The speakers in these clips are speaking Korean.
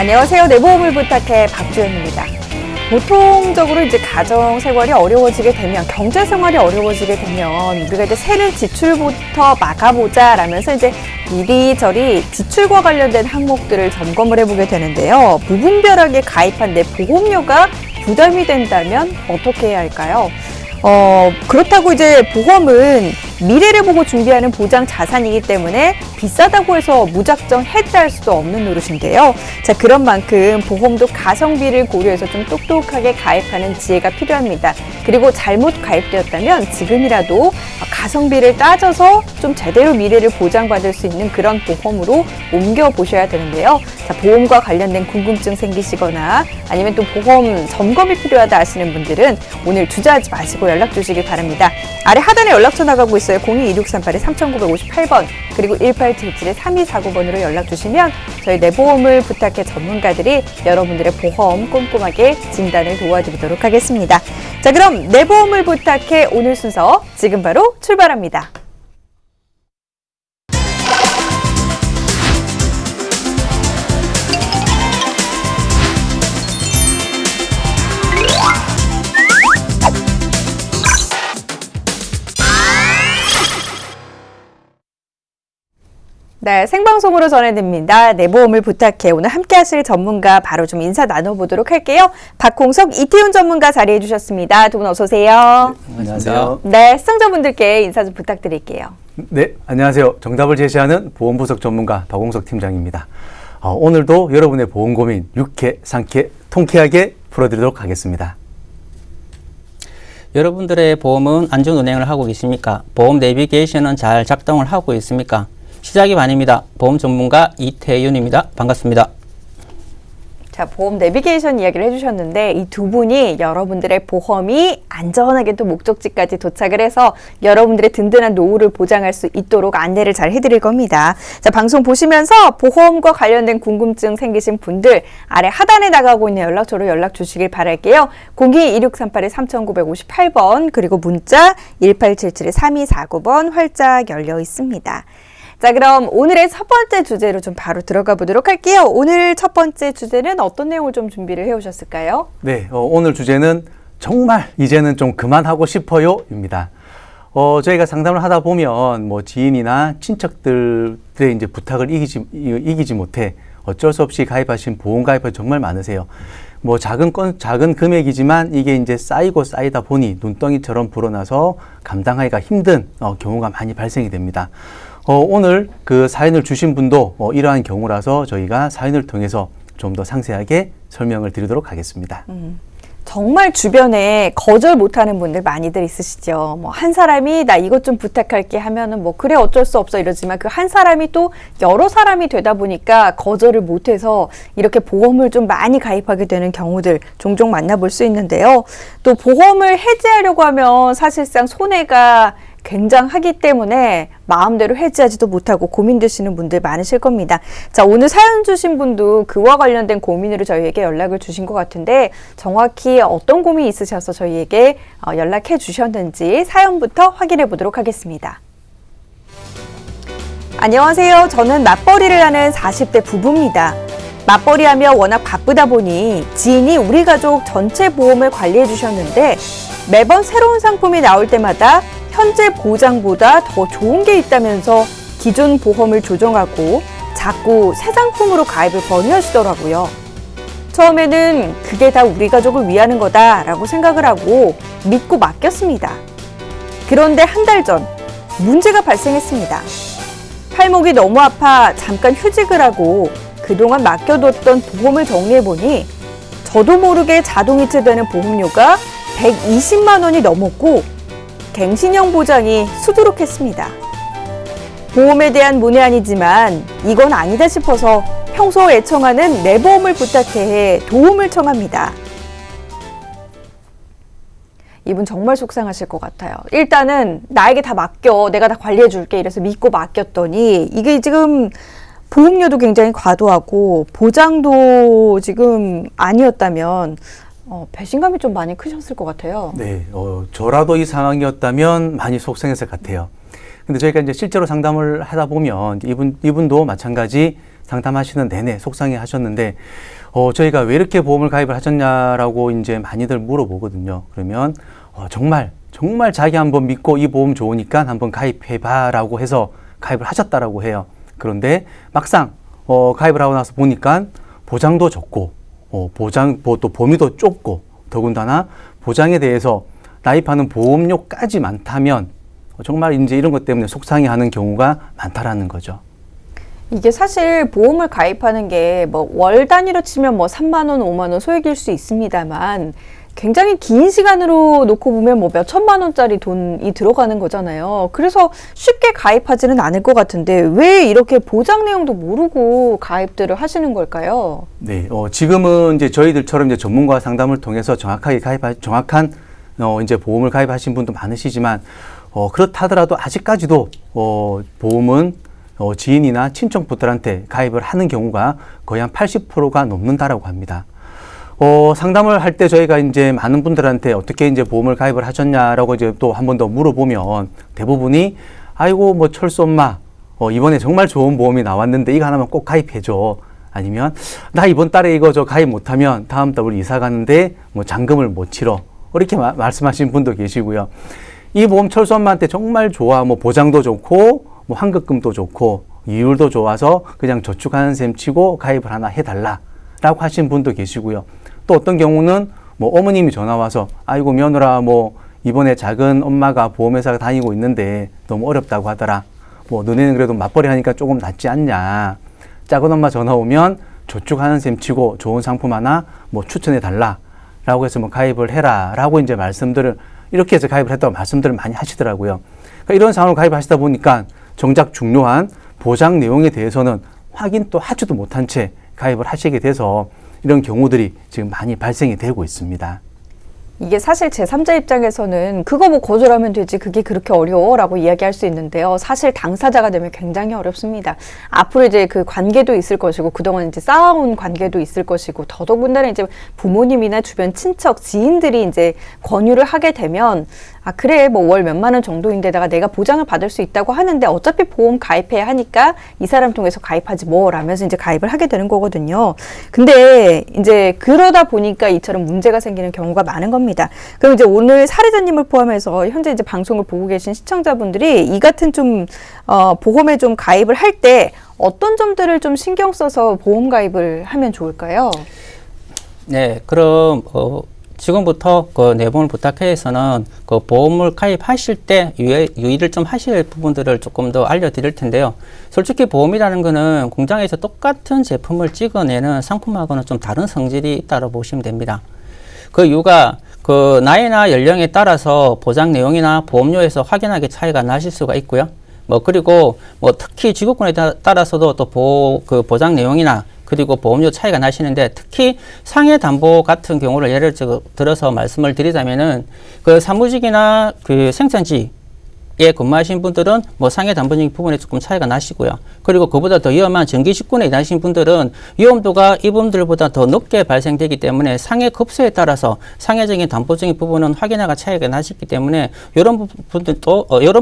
안녕하세요. 내 보험을 부탁해 박주연입니다. 보통적으로 이제 가정 생활이 어려워지게 되면, 경제 생활이 어려워지게 되면 우리가 이제 새는 지출부터 막아보자 라면서 이제 이리저리 지출과 관련된 항목들을 점검을 해보게 되는데요. 무분별하게 가입한 내 보험료가 부담이 된다면 어떻게 해야 할까요? 그렇다고 이제 보험은 미래를 보고 준비하는 보장 자산이기 때문에 비싸다고 해서 무작정 해지할 수도 없는 노릇인데요. 자, 그런 만큼 보험도 가성비를 고려해서 좀 똑똑하게 가입하는 지혜가 필요합니다. 그리고 잘못 가입되었다면 지금이라도 가성비를 따져서 좀 제대로 미래를 보장받을 수 있는 그런 보험으로 옮겨보셔야 되는데요. 자, 보험과 관련된 궁금증 생기시거나 아니면 또 보험 점검이 필요하다 하시는 분들은 오늘 주저하지 마시고 연락 주시기 바랍니다. 아래 하단에 연락처 나가고 있어요. 02-2638-3958번 그리고 1877-3249번으로 연락 주시면 저희 내 보험을 부탁해 전문가들이 여러분들의 보험 꼼꼼하게 진단을 도와드리도록 하겠습니다. 자, 그럼 내 보험을 부탁해 오늘 순서 지금 바로 출발합니다. 네, 생방송으로 전해드립니다. 내 보험을 부탁해. 오늘 함께 하실 전문가 바로 좀 인사 나눠보도록 할게요. 박홍석, 이태훈 전문가 자리해 주셨습니다. 두 분 어서 오세요. 네, 안녕하세요. 네, 시청자분들께 인사 좀 부탁드릴게요. 네, 안녕하세요. 정답을 제시하는 보험분석 전문가 박홍석 팀장입니다. 오늘도 여러분의 보험 고민 유쾌, 상쾌, 통쾌하게 풀어드리도록 하겠습니다. 여러분들의 보험은 안전 운행을 하고 계십니까? 보험 내비게이션은 잘 작동을 하고 있습니까? 시작이 반입니다. 보험 전문가 이태윤입니다. 반갑습니다. 자, 보험 내비게이션 이야기를 해주셨는데 이 두 분이 여러분들의 보험이 안전하게 또 목적지까지 도착을 해서 여러분들의 든든한 노후를 보장할 수 있도록 안내를 잘 해드릴 겁니다. 자, 방송 보시면서 보험과 관련된 궁금증 생기신 분들 아래 하단에 나가고 있는 연락처로 연락 주시길 바랄게요. 02-2638-3958번 그리고 문자 1877-3249번 활짝 열려 있습니다. 자, 그럼 오늘의 첫 번째 주제로 좀 바로 들어가 보도록 할게요. 오늘 첫 번째 주제는 어떤 내용을 좀 준비를 해오셨을까요? 네, 오늘 주제는 정말 이제는 좀 그만하고 싶어요입니다. 저희가 상담을 하다 보면 뭐 지인이나 친척들의 이제 부탁을 이기지 못해 어쩔 수 없이 가입하신 보험 가입이 정말 많으세요. 뭐 작은 금액이지만 이게 이제 쌓이다 보니 눈덩이처럼 불어나서 감당하기가 힘든 경우가 많이 발생이 됩니다. 오늘 그 사연을 주신 분도 이러한 경우라서 저희가 사연을 통해서 좀 더 상세하게 설명을 드리도록 하겠습니다. 정말 주변에 거절 못하는 분들 많이들 있으시죠. 뭐 한 사람이 나 이것 좀 부탁할게 하면은 뭐 그래 어쩔 수 없어 이러지만 그 한 사람이 또 여러 사람이 되다 보니까 거절을 못해서 이렇게 보험을 좀 많이 가입하게 되는 경우들 종종 만나볼 수 있는데요. 또 보험을 해지하려고 하면 사실상 손해가 굉장하기 때문에 마음대로 해지하지도 못하고 고민되시는 분들 많으실 겁니다. 자, 오늘 사연 주신 분도 그와 관련된 고민으로 저희에게 연락을 주신 것 같은데 정확히 어떤 고민이 있으셔서 저희에게 연락해 주셨는지 사연부터 확인해 보도록 하겠습니다. 안녕하세요. 저는 맞벌이를 하는 40대 부부입니다. 맞벌이하며 워낙 바쁘다 보니 지인이 우리 가족 전체 보험을 관리해 주셨는데 매번 새로운 상품이 나올 때마다 현재 보장보다 더 좋은 게 있다면서 기존 보험을 조정하고 자꾸 새 상품으로 가입을 권유하시더라고요. 처음에는 그게 다 우리 가족을 위하는 거다라고 생각을 하고 믿고 맡겼습니다. 그런데 한 달 전 문제가 발생했습니다. 팔목이 너무 아파 잠깐 휴직을 하고 그동안 맡겨뒀던 보험을 정리해보니 저도 모르게 자동이체되는 보험료가 120만 원이 넘었고 갱신형 보장이 수두룩했습니다. 보험에 대한 문의아니지만 이건 아니다 싶어서 평소 애청하는 내 보험을 부탁해 도움을 청합니다. 이분 정말 속상하실 것 같아요. 일단은 나에게 다 맡겨, 내가 다 관리해 줄게 이래서 믿고 맡겼더니 이게 지금 보험료도 굉장히 과도하고 보장도 지금 아니었다면 배신감이 좀 많이 크셨을 것 같아요. 네, 저라도 이 상황이었다면 많이 속상했을 것 같아요. 근데 저희가 이제 실제로 상담을 하다 보면 이분도 마찬가지 상담하시는 내내 속상해 하셨는데, 저희가 왜 이렇게 보험을 가입을 하셨냐라고 이제 많이들 물어보거든요. 그러면, 정말 자기 한번 믿고 이 보험 좋으니까 한번 가입해봐라고 해서 가입을 하셨다라고 해요. 그런데 막상, 가입을 하고 나서 보니까 보장도 적고, 또 범위도 좁고, 더군다나 보장에 대해서 가입하는 보험료까지 많다면 정말 이제 이런 것 때문에 속상해 하는 경우가 많다라는 거죠. 이게 사실 보험을 가입하는 게 뭐 월 단위로 치면 뭐 3만 원, 5만 원 소액일 수 있습니다만 굉장히 긴 시간으로 놓고 보면 뭐 몇 천만 원짜리 돈이 들어가는 거잖아요. 그래서 쉽게 가입하지는 않을 것 같은데 왜 이렇게 보장 내용도 모르고 가입들을 하시는 걸까요? 네, 지금은 이제 저희들처럼 이제 전문가 상담을 통해서 정확한 이제 보험을 가입하신 분도 많으시지만 그렇다 하더라도 아직까지도 보험은 지인이나 친척분들한테 가입을 하는 경우가 거의 한 80%가 넘는다라고 합니다. 상담을 할 때 저희가 이제 많은 분들한테 어떻게 이제 보험을 가입을 하셨냐라고 이제 또 한 번 더 물어보면 대부분이 아이고 뭐 철수 엄마 이번에 정말 좋은 보험이 나왔는데 이거 하나만 꼭 가입해줘. 아니면 나 이번 달에 이거 저 가입 못하면 다음 달 우리 이사 가는데 뭐 잔금을 못 치러. 이렇게 말씀하신 분도 계시고요. 이 보험 철수 엄마한테 정말 좋아. 뭐 보장도 좋고 뭐 환급금도 좋고 이율도 좋아서 그냥 저축하는 셈 치고 가입을 하나 해달라라고 하신 분도 계시고요. 또 어떤 경우는 뭐 어머님이 전화 와서 아이고 며느라 뭐 이번에 작은 엄마가 보험회사 다니고 있는데 너무 어렵다고 하더라. 뭐 너네는 그래도 맞벌이 하니까 조금 낫지 않냐. 작은 엄마 전화 오면 저축하는 셈 치고 좋은 상품 하나 뭐 추천해 달라라고 해서 뭐 가입을 해라라고 이제 말씀들을 이렇게 해서 가입을 했다고 말씀들을 많이 하시더라고요. 그러니까 이런 상황을 가입하시다 보니까 정작 중요한 보장 내용에 대해서는 확인도 하지도 못한 채 가입을 하시게 돼서 이런 경우들이 지금 많이 발생이 되고 있습니다. 이게 사실 제3자 입장에서는 그거 뭐 거절하면 되지 그게 그렇게 어려워라고 이야기할 수 있는데요. 사실 당사자가 되면 굉장히 어렵습니다. 앞으로 이제 그 관계도 있을 것이고 그동안 이제 쌓아온 관계도 있을 것이고 더더군다나 이제 부모님이나 주변 친척, 지인들이 이제 권유를 하게 되면 아 그래 뭐 월 몇만 원 정도인데다가 내가 보장을 받을 수 있다고 하는데 어차피 보험 가입해야 하니까 이 사람 통해서 가입하지 뭐 라면서 이제 가입을 하게 되는 거거든요. 근데 이제 그러다 보니까 이처럼 문제가 생기는 경우가 많은 겁니다. 그럼 이제 오늘 사례자님을 포함해서 현재 이제 방송을 보고 계신 시청자분들이 이 같은 좀 보험에 좀 가입을 할 때 어떤 점들을 좀 신경 써서 보험 가입을 하면 좋을까요? 네, 그럼 지금부터 그 내보험을 부탁해서는 그 보험을 가입하실 때 유의를 좀 하실 부분들을 조금 더 알려드릴 텐데요. 솔직히 보험이라는 거는 공장에서 똑같은 제품을 찍어내는 상품하고는 좀 다른 성질이 있다고 보시면 됩니다. 그 이유가 그 나이나 연령에 따라서 보장 내용이나 보험료에서 확연하게 차이가 나실 수가 있고요. 그리고 특히 지구권에 따라서도 또 그 보장 내용이나 그리고 보험료 차이가 나시는데 특히 상해 담보 같은 경우를 예를 들어서 말씀을 드리자면은 그 사무직이나 그 생산지에 근무하신 분들은 상해 담보적인 부분에 조금 차이가 나시고요. 그리고 그보다 더 위험한 전기직군에 일하신 분들은 위험도가 이분들보다 더 높게 발생되기 때문에 상해 급수에 따라서 상해적인 담보적인 부분은 확연하게 차이가 나시기 때문에 이런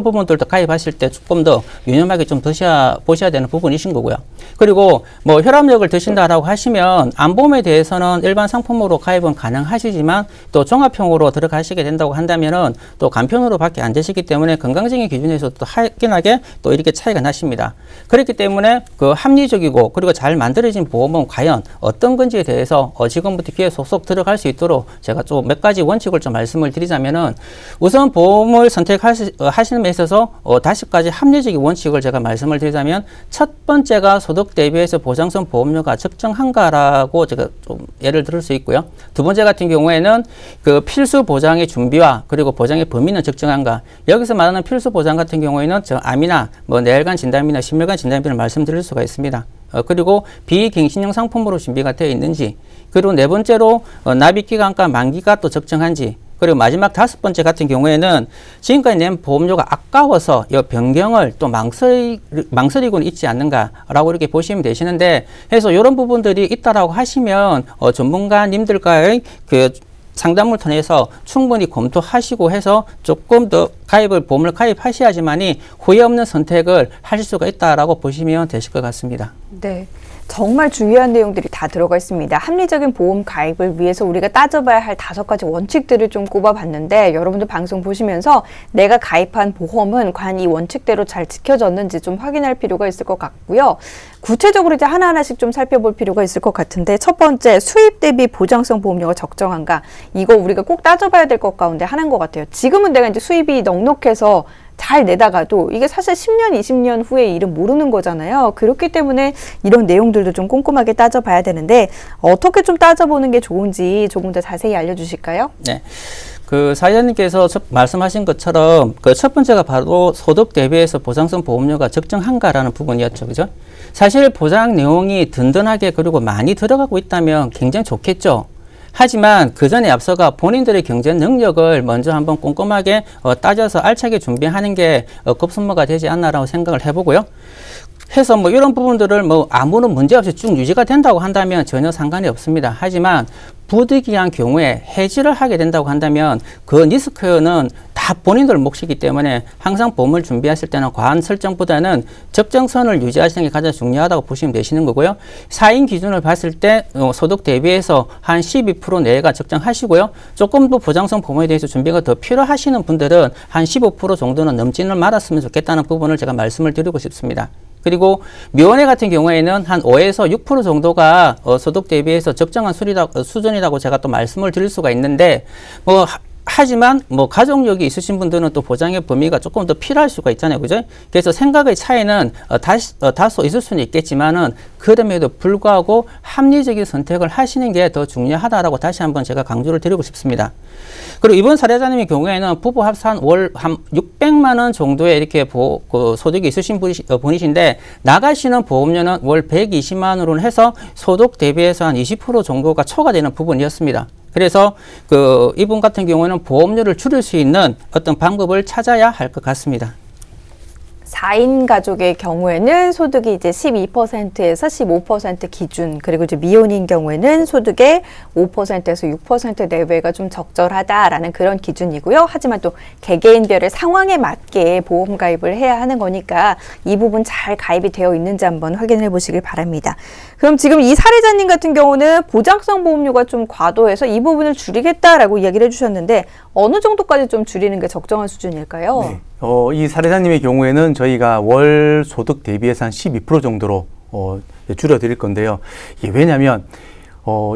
부분들도 가입하실 때 조금 더 유념하게 좀 보셔야 되는 부분이신 거고요. 그리고 혈압약을 드신다라고 하시면 안보험에 대해서는 일반 상품으로 가입은 가능하시지만 또 종합형으로 들어가시게 된다고 한다면은 또 간편으로밖에 안 되시기 때문에 건강적인 기준에서 또 확연하게 또 이렇게 차이가 나십니다. 그렇기 때문에 그 합리적이고 그리고 잘 만들어진 보험은 과연 어떤 건지에 대해서 지금부터 귀에 속속 들어갈 수 있도록 제가 좀 몇 가지 원칙을 좀 말씀을 드리자면은 우선 보험을 선택하시는 데 있어서 5가지 합리적인 원칙을 제가 말씀을 드리자면 첫 번째가 소득 대비해서 보장성 보험료가 적정한가라고 제가 좀 예를 들을 수 있고요. 두 번째 같은 경우에는 그 필수 보장의 준비와 그리고 보장의 범위는 적정한가. 여기서 말하는 필수 보장 같은 경우에는 암이나 뇌혈관 진단비나 심혈관 진단비를 말씀드릴 수가 있습니다. 그리고 비갱신형 상품으로 준비가 되어 있는지, 그리고 네 번째로 납입기간과 만기가 또 적정한지, 그리고 마지막 5번째 같은 경우에는 지금까지 낸 보험료가 아까워서 이 변경을 또 망설이고는 있지 않는가라고 이렇게 보시면 되시는데, 해서 이런 부분들이 있다라고 하시면 전문가님들과의 그 상담을 통해서 충분히 검토하시고 해서 조금 더 보험을 가입하셔야지만이 후회 없는 선택을 하실 수가 있다라고 보시면 되실 것 같습니다. 네. 정말 중요한 내용들이 다 들어가 있습니다. 합리적인 보험 가입을 위해서 우리가 따져봐야 할 5가지 원칙들을 좀 꼽아봤는데 여러분들 방송 보시면서 내가 가입한 보험은 과연 이 원칙대로 잘 지켜졌는지 좀 확인할 필요가 있을 것 같고요. 구체적으로 이제 하나하나씩 좀 살펴볼 필요가 있을 것 같은데 첫 번째, 수입 대비 보장성 보험료가 적정한가? 이거 우리가 꼭 따져봐야 될 것 가운데 하나인 것 같아요. 지금은 내가 이제 수입이 넉넉해서 잘 내다가도 이게 사실 10년, 20년 후의 일은 모르는 거잖아요. 그렇기 때문에 이런 내용들도 좀 꼼꼼하게 따져봐야 되는데 어떻게 좀 따져보는 게 좋은지 조금 더 자세히 알려주실까요? 네. 그 사회자님께서 말씀하신 것처럼 그 첫 번째가 바로 소득 대비해서 보장성 보험료가 적정한가라는 부분이었죠. 그죠? 사실 보장 내용이 든든하게 그리고 많이 들어가고 있다면 굉장히 좋겠죠. 하지만 그 전에 앞서가 본인들의 경제 능력을 먼저 한번 꼼꼼하게 따져서 알차게 준비하는 게 급선무가 되지 않나라고 생각을 해보고요. 해서 뭐 이런 부분들을 뭐 아무런 문제 없이 쭉 유지가 된다고 한다면 전혀 상관이 없습니다. 하지만 부득이한 경우에 해지를 하게 된다고 한다면 그 리스크는 다 본인들 몫이기 때문에 항상 보험을 준비하실 때는 과한 설정보다는 적정선을 유지하시는 게 가장 중요하다고 보시면 되시는 거고요. 4인 기준을 봤을 때 소득 대비해서 한 12% 내외가 적정하시고요. 조금 더 보장성 보험에 대해서 준비가 더 필요하시는 분들은 한 15% 정도는 넘지는 말았으면 좋겠다는 부분을 제가 말씀을 드리고 싶습니다. 그리고 미혼회 같은 경우에는 한 5에서 6% 정도가 소득 대비해서 적정한 수준이라고 제가 또 말씀을 드릴 수가 있는데 하지만 가족력이 있으신 분들은 또 보장의 범위가 조금 더 필요할 수가 있잖아요. 그죠? 그래서 생각의 차이는 다소 있을 수는 있겠지만은 그럼에도 불구하고 합리적인 선택을 하시는 게 더 중요하다라고 다시 한번 제가 강조를 드리고 싶습니다. 그리고 이번 사례자님의 경우에는 부부 합산 월 한 600만 원 정도의 이렇게 소득이 있으신 분이신데 나가시는 보험료는 월 120만 원으로 해서 소득 대비해서 한 20% 정도가 초과되는 부분이었습니다. 그래서 이분 같은 경우는 보험료를 줄일 수 있는 어떤 방법을 찾아야 할 것 같습니다. 4인 가족의 경우에는 소득이 이제 12%에서 15% 기준, 그리고 이제 미혼인 경우에는 소득의 5%에서 6% 내외가 좀 적절하다라는 그런 기준이고요. 하지만 또 개개인별의 상황에 맞게 보험 가입을 해야 하는 거니까 이 부분 잘 가입이 되어 있는지 한번 확인해 보시길 바랍니다. 그럼 지금 이 사례자님 같은 경우는 보장성 보험료가 좀 과도해서 이 부분을 줄이겠다라고 이야기를 해주셨는데 어느 정도까지 좀 줄이는 게 적정한 수준일까요? 네. 이 사례자님의 경우에는 저희가 월 소득 대비해서 한 12% 정도로 줄여드릴 건데요. 이게 왜냐하면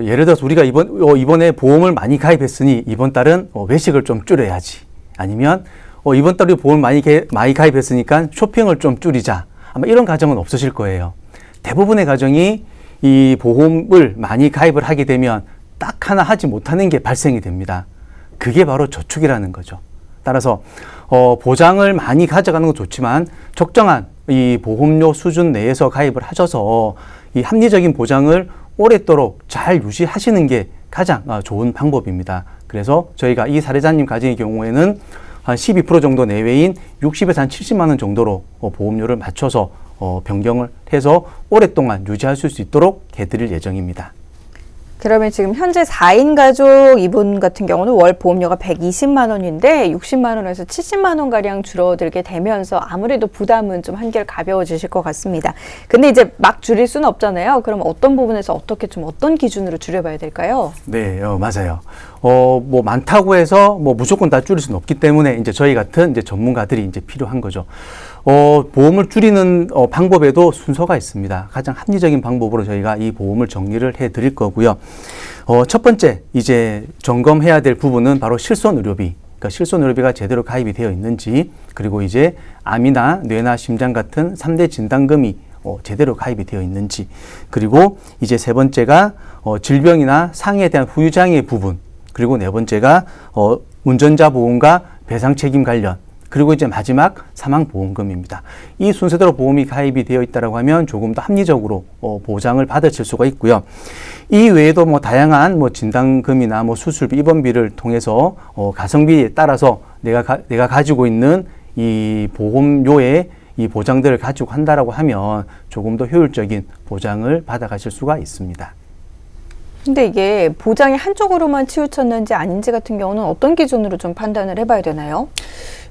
예를 들어서 우리가 이번에 보험을 많이 가입했으니 이번 달은 외식을 좀 줄여야지. 아니면 이번 달에 보험을 많이 가입했으니까 쇼핑을 좀 줄이자. 아마 이런 가정은 없으실 거예요. 대부분의 가정이 이 보험을 많이 가입을 하게 되면 딱 하나 하지 못하는 게 발생이 됩니다. 그게 바로 저축이라는 거죠. 따라서 보장을 많이 가져가는 건 좋지만 적정한 이 보험료 수준 내에서 가입을 하셔서 이 합리적인 보장을 오랫도록 잘 유지하시는 게 가장 좋은 방법입니다. 그래서 저희가 이 사례자님 가정의 경우에는 한 12% 정도 내외인 60에서 한 70만 원 정도로 보험료를 맞춰서 변경을 해서 오랫동안 유지하실 수 있도록 해드릴 예정입니다. 그러면 지금 현재 4인 가족 이분 같은 경우는 월 보험료가 120만 원인데 60만 원에서 70만 원가량 줄어들게 되면서 아무래도 부담은 좀 한결 가벼워지실 것 같습니다. 근데 이제 막 줄일 수는 없잖아요. 그럼 어떤 부분에서 어떤 기준으로 줄여봐야 될까요? 네, 맞아요. 많다고 해서 무조건 다 줄일 수는 없기 때문에 이제 저희 같은 이제 전문가들이 이제 필요한 거죠. 보험을 줄이는 방법에도 순서가 있습니다. 가장 합리적인 방법으로 저희가 이 보험을 정리를 해 드릴 거고요. 첫 번째 이제 점검해야 될 부분은 바로 실손의료비. 그러니까 실손의료비가 제대로 가입이 되어 있는지, 그리고 이제 암이나 뇌나 심장 같은 3대 진단금이 제대로 가입이 되어 있는지, 그리고 이제 세 번째가 질병이나 상해에 대한 후유장애 부분, 그리고 네 번째가 운전자 보험과 배상 책임 관련, 그리고 이제 마지막 사망보험금입니다. 이 순서대로 보험이 가입이 되어 있다고 하면 조금 더 합리적으로 보장을 받으실 수가 있고요. 이 외에도 다양한 진단금이나 수술비, 입원비를 통해서 가성비에 따라서 내가 가지고 있는 이 보험료의 이 보장들을 가지고 한다라고 하면 조금 더 효율적인 보장을 받아가실 수가 있습니다. 근데 이게 보장이 한쪽으로만 치우쳤는지 아닌지 같은 경우는 어떤 기준으로 좀 판단을 해봐야 되나요?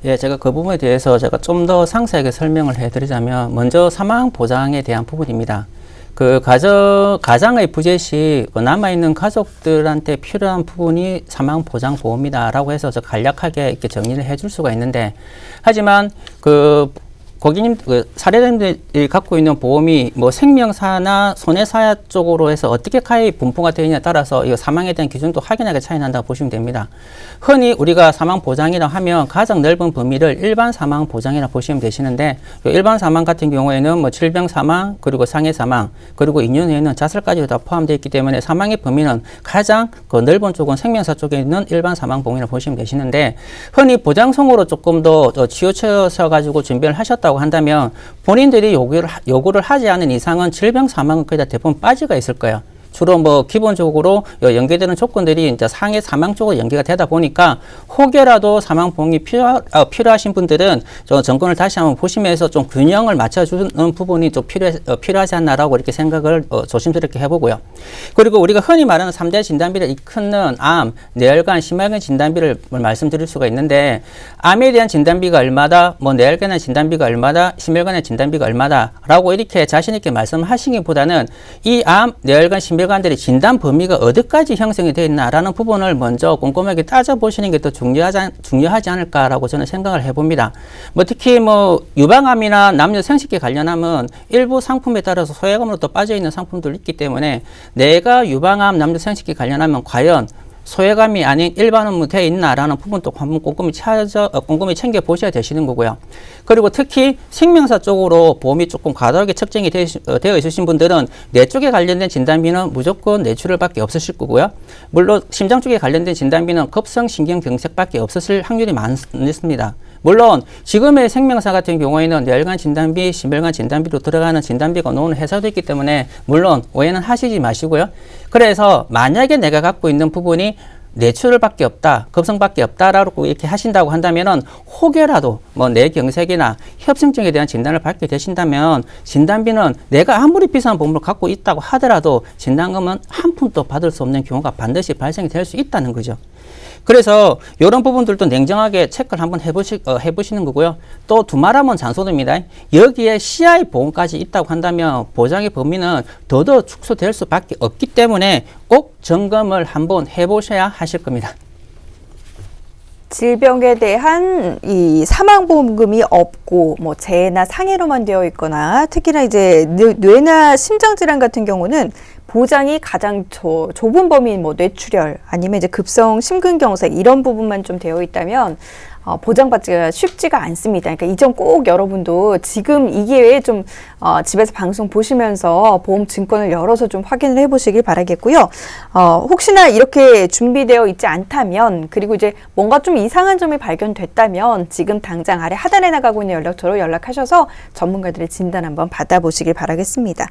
예, 제가 그 부분에 대해서 제가 좀 더 상세하게 설명을 해드리자면 먼저 사망 보장에 대한 부분입니다. 그 가장의 부재 시 남아있는 가족들한테 필요한 부분이 사망보장보험이다라고 해서 저 간략하게 이렇게 정리를 해줄 수가 있는데, 하지만 그 고객님, 그 사례자님들이 갖고 있는 보험이 뭐 생명사나 손해사 쪽으로 해서 어떻게 가입 분포가 되어 있냐에 따라서 이 사망에 대한 기준도 확연하게 차이 난다고 보시면 됩니다. 흔히 우리가 사망보장이라고 하면 가장 넓은 범위를 일반 사망보장이라고 보시면 되시는데, 일반 사망 같은 경우에는 뭐 질병 사망, 그리고 상해 사망, 그리고 2년 후에는 자살까지 다 포함되어 있기 때문에 사망의 범위는 가장 그 넓은 쪽은 생명사 쪽에 있는 일반 사망보험이라고 보시면 되시는데, 흔히 보장성으로 조금 더 치우쳐서 가지고 준비를 하셨다고 한다면 본인들이 요구를 하지 않은 이상은 질병 사망은 거의 다 대부분 빠지가 있을 거예요. 주로 뭐 기본적으로 연계되는 조건들이 이제 상해 사망 쪽으로 연계가 되다 보니까 혹여라도 사망보험이 필요하신 분들은 저 정권을 다시 한번 보시면서 좀 균형을 맞춰주는 부분이 좀 필요하지 않나라고 이렇게 생각을 조심스럽게 해보고요. 그리고 우리가 흔히 말하는 3대 진단비를 일컫는 암, 뇌혈관, 심혈관 진단비를 말씀드릴 수가 있는데, 암에 대한 진단비가 얼마다, 뭐 뇌혈관의 진단비가 얼마다, 심혈관의 진단비가 얼마다라고 이렇게 자신 있게 말씀하시기보다는 이 암, 뇌혈관, 심혈관들의 진단 범위가 어디까지 형성이 되어 있나라는 부분을 먼저 꼼꼼하게 따져보시는 게 더 중요하지 않을까라고 저는 생각을 해봅니다. 뭐 특히 뭐 유방암이나 남녀 생식기 관련암은 일부 상품에 따라서 소외감으로 또 빠져있는 상품들이 있기 때문에 내가 유방암, 남녀 생식기 관련하면 과연 소외감이 아닌 일반 업무 되어 있나라는 부분도 한번 꼼꼼히 챙겨 보셔야 되시는 거고요. 그리고 특히 생명사 쪽으로 보험이 조금 과다하게 책정이 되어 있으신 분들은 뇌 쪽에 관련된 진단비는 무조건 뇌출혈밖에 없으실 거고요. 물론 심장 쪽에 관련된 진단비는 급성신경경색밖에 없으실 확률이 많습니다. 물론 지금의 생명사 같은 경우에는 뇌혈관 진단비, 심혈관 진단비로 들어가는 진단비가 나오는 회사도 있기 때문에 물론 오해는 하시지 마시고요. 그래서 만약에 내가 갖고 있는 부분이 뇌출혈밖에 없다, 급성밖에 없다라고 이렇게 하신다고 한다면은 혹여라도 뭐 뇌경색이나 협심증에 대한 진단을 받게 되신다면 진단비는 내가 아무리 비싼 보험을 갖고 있다고 하더라도 진단금은 한 푼도 받을 수 없는 경우가 반드시 발생이 될 수 있다는 거죠. 그래서 이런 부분들도 냉정하게 체크를 한번 해보시는 거고요. 또 두말하면 잔소리입니다. 여기에 CI 보험까지 있다고 한다면 보장의 범위는 더더 축소될 수밖에 없기 때문에 꼭 점검을 한번 해보셔야 하실 겁니다. 질병에 대한 이 사망보험금이 없고 뭐 재해나 상해로만 되어 있거나 특히나 이제 뇌나 심장질환 같은 경우는 보장이 가장 좁은 범위인 뭐 뇌출혈 아니면 이제 급성 심근경색 이런 부분만 좀 되어 있다면 보장받기가 쉽지가 않습니다. 그러니까 이 점 꼭 여러분도 지금 이 기회에 좀 집에서 방송 보시면서 보험 증권을 열어서 좀 확인을 해보시길 바라겠고요. 혹시나 이렇게 준비되어 있지 않다면 그리고 이제 뭔가 좀 이상한 점이 발견됐다면 지금 당장 아래 하단에 나가고 있는 연락처로 연락하셔서 전문가들의 진단 한번 받아보시길 바라겠습니다.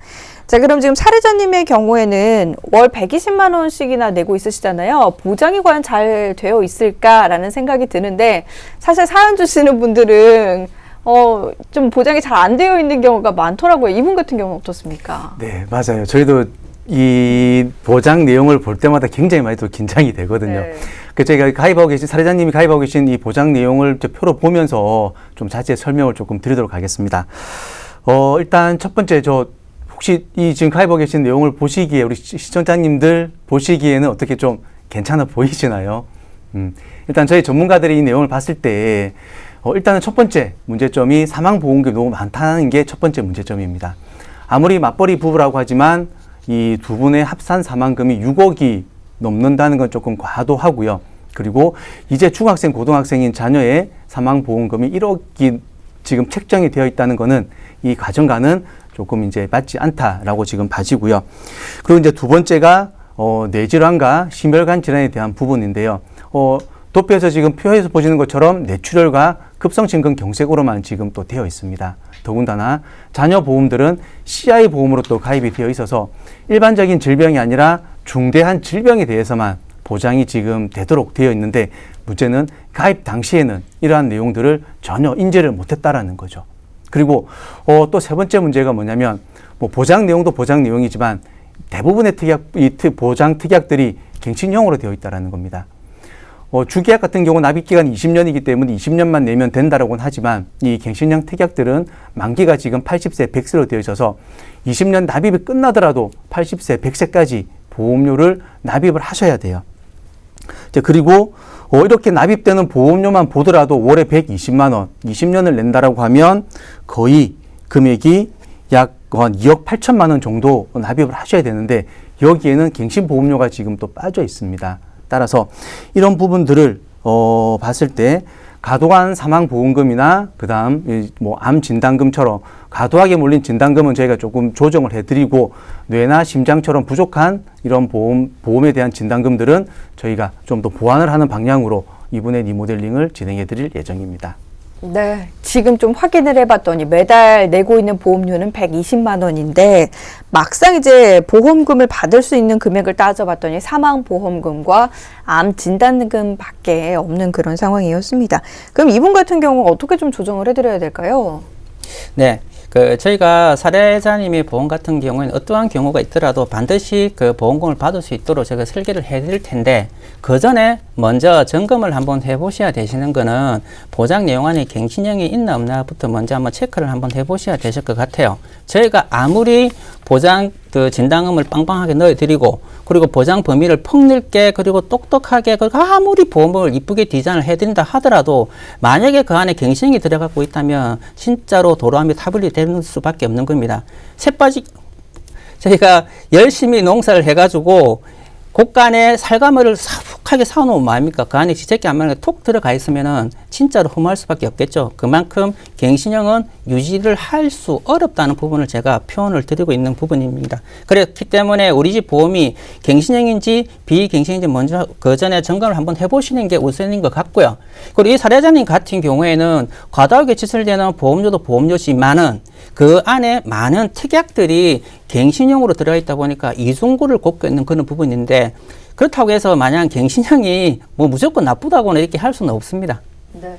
자, 그럼 지금 사례자님의 경우에는 월 120만 원씩이나 내고 있으시잖아요. 보장이 과연 잘 되어 있을까라는 생각이 드는데 사실 사연 주시는 분들은 좀 보장이 잘 안 되어 있는 경우가 많더라고요. 이분 같은 경우는 어떻습니까? 네, 맞아요. 저희도 이 보장 내용을 볼 때마다 굉장히 많이 또 긴장이 되거든요. 네. 그 저희가 가입하고 계신 사례자님이 가입하고 계신 이 보장 내용을 표로 보면서 좀 자세히 설명을 조금 드리도록 하겠습니다. 일단 첫 번째 혹시 이 지금 가입하고 계신 내용을 보시기에 우리 시청자님들 보시기에는 어떻게 좀 괜찮아 보이시나요? 일단 저희 전문가들이 이 내용을 봤을 때 일단은 첫 번째 문제점이 사망보험금이 너무 많다는 게 첫 번째 문제점입니다. 아무리 맞벌이 부부라고 하지만 이 두 분의 합산 사망금이 6억이 넘는다는 건 조금 과도하고요. 그리고 이제 중학생, 고등학생인 자녀의 사망보험금이 1억이 지금 책정이 되어 있다는 거는 이 가정과는 조금 이제 맞지 않다라고 지금 봐지고요. 그리고 이제 두 번째가 뇌질환과 심혈관 질환에 대한 부분인데요. 도표에서 지금 표에서 보시는 것처럼 뇌출혈과 급성심근경색으로만 지금 또 되어 있습니다. 더군다나 자녀 보험들은 CI 보험으로 또 가입이 되어 있어서 일반적인 질병이 아니라 중대한 질병에 대해서만 보장이 지금 되도록 되어 있는데 문제는 가입 당시에는 이러한 내용들을 전혀 인지를 못했다라는 거죠. 그리고 또 세 번째 문제가 뭐냐면 뭐 보장 내용도 보장 내용이지만 대부분의 보장 특약들이 갱신형으로 되어 있다라는 겁니다. 주계약 같은 경우 납입기간이 20년이기 때문에 20년만 내면 된다라고는 하지만 이 갱신형 특약들은 만기가 지금 80세, 100세로 되어 있어서 20년 납입이 끝나더라도 80세, 100세까지 보험료를 납입을 하셔야 돼요. 그리고 이렇게 납입되는 보험료만 보더라도 월에 120만 원, 20년을 낸다라고 하면 거의 금액이 약 한 2억 8천만 원 정도 납입을 하셔야 되는데 여기에는 갱신보험료가 지금 또 빠져 있습니다. 따라서 이런 부분들을 봤을 때 과도한 사망보험금이나 그다음 뭐 암 진단금처럼 과도하게 몰린 진단금은 저희가 조금 조정을 해드리고 뇌나 심장처럼 부족한 이런 보험에 대한 진단금들은 저희가 좀 더 보완을 하는 방향으로 이번에 리모델링을 진행해드릴 예정입니다. 네, 지금 좀 확인을 해봤더니 매달 내고 있는 보험료는 120만 원인데 막상 이제 보험금을 받을 수 있는 금액을 따져봤더니 사망보험금과 암 진단금밖에 없는 그런 상황이었습니다. 그럼 이분 같은 경우 어떻게 좀 조정을 해드려야 될까요? 네. 저희가 사례자님의 보험 같은 경우에는 어떠한 경우가 있더라도 반드시 그 보험금을 받을 수 있도록 제가 설계를 해 드릴 텐데, 그 전에 먼저 점검을 한번 해 보셔야 되시는 거는 보장 내용 안에 갱신형이 있나 없나부터 먼저 한번 체크를 한번 해 보셔야 되실 것 같아요. 저희가 아무리 보장 그 진단금을 빵빵하게 넣어 드리고, 그리고 보장 범위를 폭넓게 그리고 똑똑하게, 그리고 아무리 보험을 이쁘게 디자인을 해 드린다 하더라도 만약에 그 안에 갱신형이 들어가고 있다면 진짜로 도로함이 타블이 되는 수밖에 없는 겁니다. 저희가 열심히 농사를 해가지고 곳간에 살가모를 사북하게 사놓으면 뭐합니까? 그 안에 지새끼 안 맞는 게 톡 들어가 있으면은 진짜로 허무할 수밖에 없겠죠. 그만큼 갱신형은 유지를 할 수 어렵다는 부분을 제가 표현을 드리고 있는 부분입니다. 그렇기 때문에 우리 집 보험이 갱신형인지 비갱신형인지 먼저 그 전에 점검을 한번 해보시는 게 우선인 것 같고요. 그리고 이 사례자님 같은 경우에는 과다하게 지출되는 보험료도 보험료지만은 그 안에 많은 특약들이 갱신형으로 들어가 있다 보니까 이중고를 곱게 있는 그런 부분인데, 그렇다고 해서 마냥 갱신형이 뭐 무조건 나쁘다고는 이렇게 할 수는 없습니다. 네.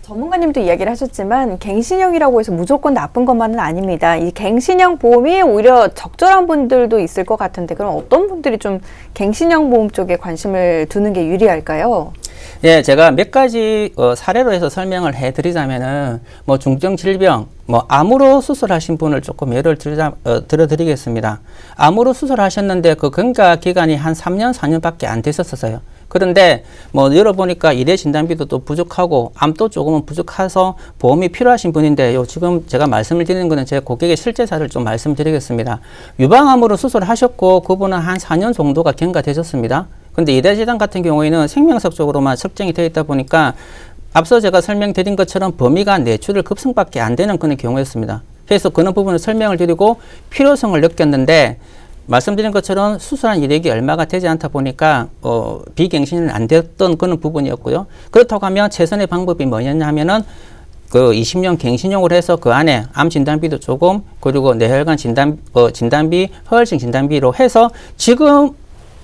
전문가님도 이야기를 하셨지만 갱신형이라고 해서 무조건 나쁜 것만은 아닙니다. 이 갱신형 보험이 오히려 적절한 분들도 있을 것 같은데, 그럼 어떤 분들이 좀 갱신형 보험 쪽에 관심을 두는 게 유리할까요? 예, 제가 몇 가지 사례로 해서 설명을 해드리자면은 뭐 중증 질병, 뭐 암으로 수술하신 분을 조금 예를 들어드리겠습니다. 암으로 수술하셨는데 그 경과 기간이 한 3년, 4년밖에 안 됐었어요. 그런데 뭐 열어보니까 일회 진단비도 또 부족하고 암도 조금은 부족해서 보험이 필요하신 분인데, 지금 제가 말씀을 드리는 거는 제 고객의 실제 사례를 좀 말씀드리겠습니다. 유방암으로 수술하셨고 그분은 한 4년 정도가 경과되셨습니다. 근데 일회 진단 같은 경우에는 생명학적으로만 측정이 되어 있다 보니까 앞서 제가 설명드린 것처럼 범위가 뇌출혈 급성밖에 안 되는 그런 경우였습니다. 그래서 그런 부분을 설명을 드리고 필요성을 느꼈는데, 말씀드린 것처럼 수술한 이력이 얼마가 되지 않다 보니까 비갱신은 안 됐던 그런 부분이었고요. 그렇다고 하면 최선의 방법이 뭐였냐면은 그 20년 갱신형으로 해서 그 안에 암 진단비도 조금, 그리고 뇌혈관 진단비, 허혈증 진단비로 해서 지금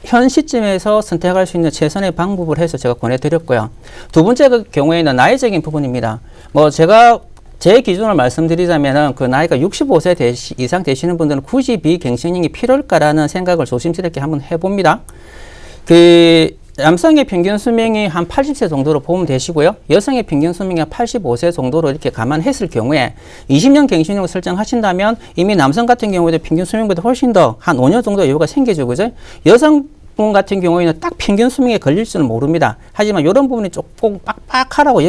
현 시점에서 선택할 수 있는 최선의 방법을 해서 제가 권해드렸고요. 두 번째 그 경우에는 나이적인 부분입니다. 뭐 제가 제 기준을 말씀드리자면은 그 나이가 65세 이상 되시는 분들은 굳이 비갱신형이 필요할까라는 생각을 조심스럽게 한번 해봅니다. 그 남성의 평균 수명이 한 80세 정도로 보면 되시고요. 여성의 평균 수명이 한 85세 정도로 이렇게 감안했을 경우에 20년 갱신형을 설정하신다면 이미 남성 같은 경우에도 평균 수명보다 훨씬 더 한 5년 정도 여유가 생기죠. 그죠? 여성분 같은 경우에는 딱 평균 수명에 걸릴지는 모릅니다. 하지만 이런 부분이 조금 빡빡하라고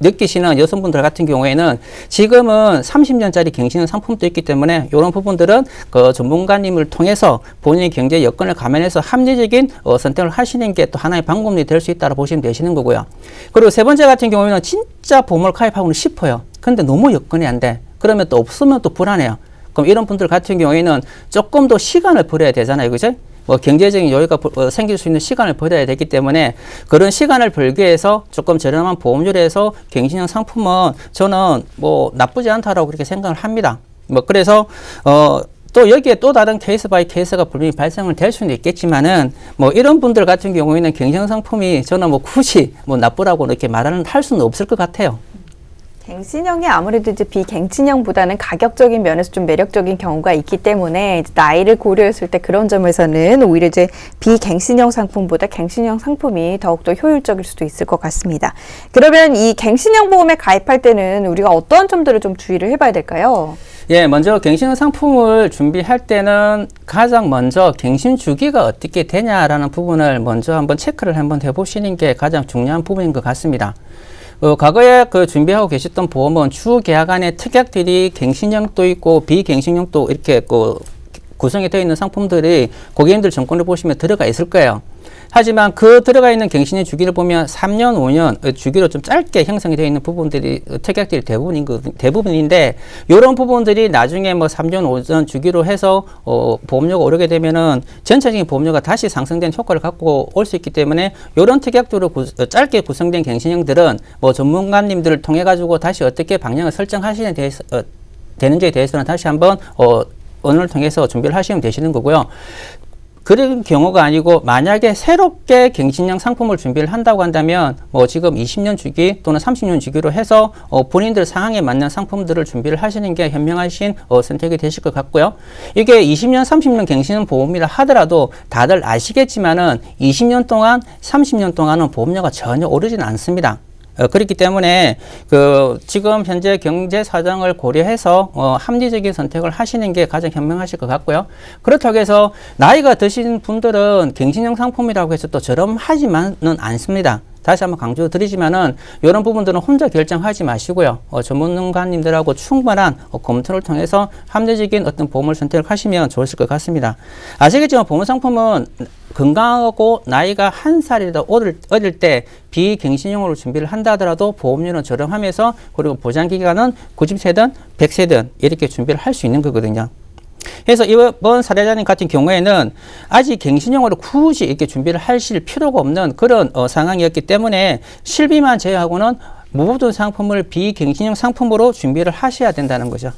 느끼시는 여성분들 같은 경우에는 지금은 30년짜리 갱신형 상품도 있기 때문에 이런 부분들은 그 전문가님을 통해서 본인의 경제 여건을 감안해서 합리적인 선택을 하시는 게 또 하나의 방법이 될 수 있다고 보시면 되시는 거고요. 그리고 세 번째 같은 경우에는 진짜 보험을 가입하고는 싶어요. 근데 너무 여건이 안 돼. 그러면 또 없으면 또 불안해요. 그럼 이런 분들 같은 경우에는 조금 더 시간을 버려야 되잖아요. 그죠? 뭐 경제적인 여유가 생길 수 있는 시간을 버려야 되기 때문에 그런 시간을 벌기 위해서 조금 저렴한 보험료로 해서 갱신형 상품은 저는 뭐 나쁘지 않다라고 그렇게 생각을 합니다. 뭐 그래서 또 여기에 또 다른 케이스 바이 케이스가 분명히 발생을 될 수는 있겠지만은 뭐 이런 분들 같은 경우에는 갱신형 상품이 저는 뭐 굳이 뭐 나쁘라고 이렇게 할 수는 없을 것 같아요. 갱신형이 아무래도 이제 비갱신형보다는 가격적인 면에서 좀 매력적인 경우가 있기 때문에 이제 나이를 고려했을 때 그런 점에서는 오히려 이제 비갱신형 상품보다 갱신형 상품이 더욱더 효율적일 수도 있을 것 같습니다. 그러면 이 갱신형 보험에 가입할 때는 우리가 어떠한 점들을 좀 주의를 해봐야 될까요? 예, 먼저 갱신형 상품을 준비할 때는 가장 먼저 갱신 주기가 어떻게 되냐라는 부분을 먼저 한번 체크를 한번 해보시는 게 가장 중요한 부분인 것 같습니다. 과거에 준비하고 계셨던 보험은 주 계약 안에 특약들이 갱신형도 있고 비갱신형도 이렇게 구성이 되어 있는 상품들이 고객님들 정권을 보시면 들어가 있을 거예요. 하지만 들어가 있는 갱신의 주기를 보면 3년, 5년 주기로 좀 짧게 형성이 되어 있는 부분들이 특약들이 대부분인데 이런 부분들이 나중에 3년, 5년 주기로 해서 보험료가 오르게 되면은 전체적인 보험료가 다시 상승된 효과를 갖고 올 수 있기 때문에 이런 특약들로 짧게 구성된 갱신형들은 전문가님들을 통해 가지고 다시 어떻게 방향을 설정하시는 되는지에 대해서는 다시 한번 언어를 통해서 준비를 하시면 되시는 거고요. 그런 경우가 아니고 만약에 새롭게 갱신형 상품을 준비를 한다고 한다면 지금 20년 주기 또는 30년 주기로 해서 본인들 상황에 맞는 상품들을 준비를 하시는 게 현명하신 선택이 되실 것 같고요. 이게 20년, 30년 갱신 보험이라 하더라도 다들 아시겠지만은 20년 동안, 30년 동안은 보험료가 전혀 오르지는 않습니다. 그렇기 때문에 지금 현재 경제 사정을 고려해서 합리적인 선택을 하시는 게 가장 현명하실 것 같고요. 그렇다고 해서 나이가 드신 분들은 갱신형 상품이라고 해서 또 저렴하지만은 않습니다. 다시 한번 강조드리지만은 이런 부분들은 혼자 결정하지 마시고요. 전문가님들하고 충분한 검토를 통해서 합리적인 어떤 보험을 선택하시면 좋으실 것 같습니다. 아시겠지만 보험 상품은 건강하고 나이가 1살이라도 어릴 때 비갱신형으로 준비를 한다 하더라도 보험료는 저렴하면서 그리고 보장기간은 90세든 100세든 이렇게 준비를 할 수 있는 거거든요. 그래서 이번 사례자님 같은 경우에는 아직 갱신형으로 굳이 이렇게 준비를 하실 필요가 없는 그런 상황이었기 때문에 실비만 제외하고는 모든 상품을 비갱신형 상품으로 준비를 하셔야 된다는 거죠.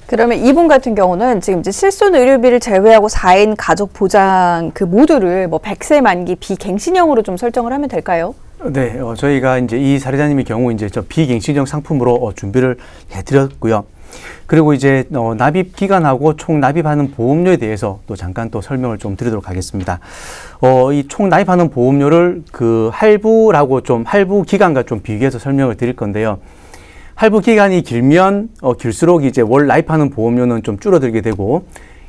그러면 이분 같은 경우는 지금 이제 실손 의료비를 제외하고 4인 가족 보장 모두를 100세 만기 비갱신형으로 좀 설정을 하면 될까요? 네, 저희가 이제 이 사례자님의 경우 이제 비갱신형 상품으로 준비를 해드렸고요. 그리고 이제 납입 기간하고 총 납입하는 보험료에 대해서 또 잠깐 또 설명을 좀 드리도록 하겠습니다. 이 총 납입하는 보험료를 할부 기간과 좀 비교해서 설명을 드릴 건데요. 할부 기간이 길면 길수록 이제 월 납입하는 보험료는 좀 줄어들게 되고,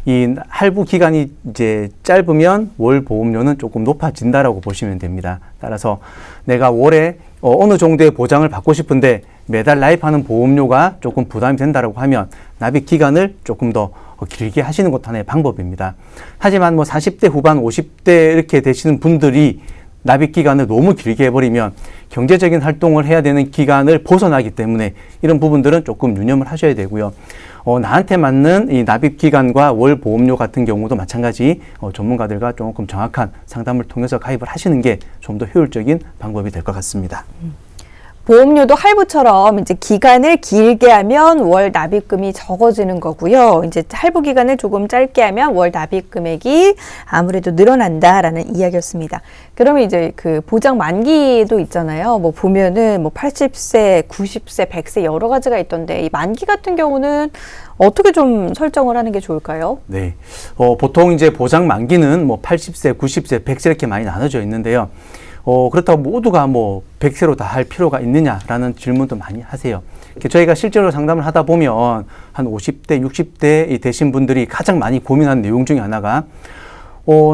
이 할부 기간이 이제 짧으면 월 보험료는 조금 높아진다라고 보시면 됩니다. 따라서 내가 월에 어느 정도의 보장을 받고 싶은데 매달 납입하는 보험료가 조금 부담이 된다라고 하면 납입 기간을 조금 더 길게 하시는 것도 하나의 방법입니다. 하지만 40대 후반, 50대 이렇게 되시는 분들이 납입 기간을 너무 길게 해버리면 경제적인 활동을 해야 되는 기간을 벗어나기 때문에 이런 부분들은 조금 유념을 하셔야 되고요. 나한테 맞는 이 납입 기간과 월 보험료 같은 경우도 마찬가지 전문가들과 조금 정확한 상담을 통해서 가입을 하시는 게 좀 더 효율적인 방법이 될 것 같습니다. 보험료도 할부처럼 이제 기간을 길게 하면 월 납입금이 적어지는 거고요. 이제 할부 기간을 조금 짧게 하면 월 납입 금액이 아무래도 늘어난다라는 이야기였습니다. 그러면 이제 보장 만기도 있잖아요. 보면은 80세, 90세, 100세 여러 가지가 있던데 이 만기 같은 경우는 어떻게 좀 설정을 하는 게 좋을까요? 네. 보통 이제 보장 만기는 80세, 90세, 100세 이렇게 많이 나눠져 있는데요. 그렇다고 모두가 100세로 다 할 필요가 있느냐라는 질문도 많이 하세요. 저희가 실제로 상담을 하다 보면 한 50대, 60대 되신 분들이 가장 많이 고민하는 내용 중에 하나가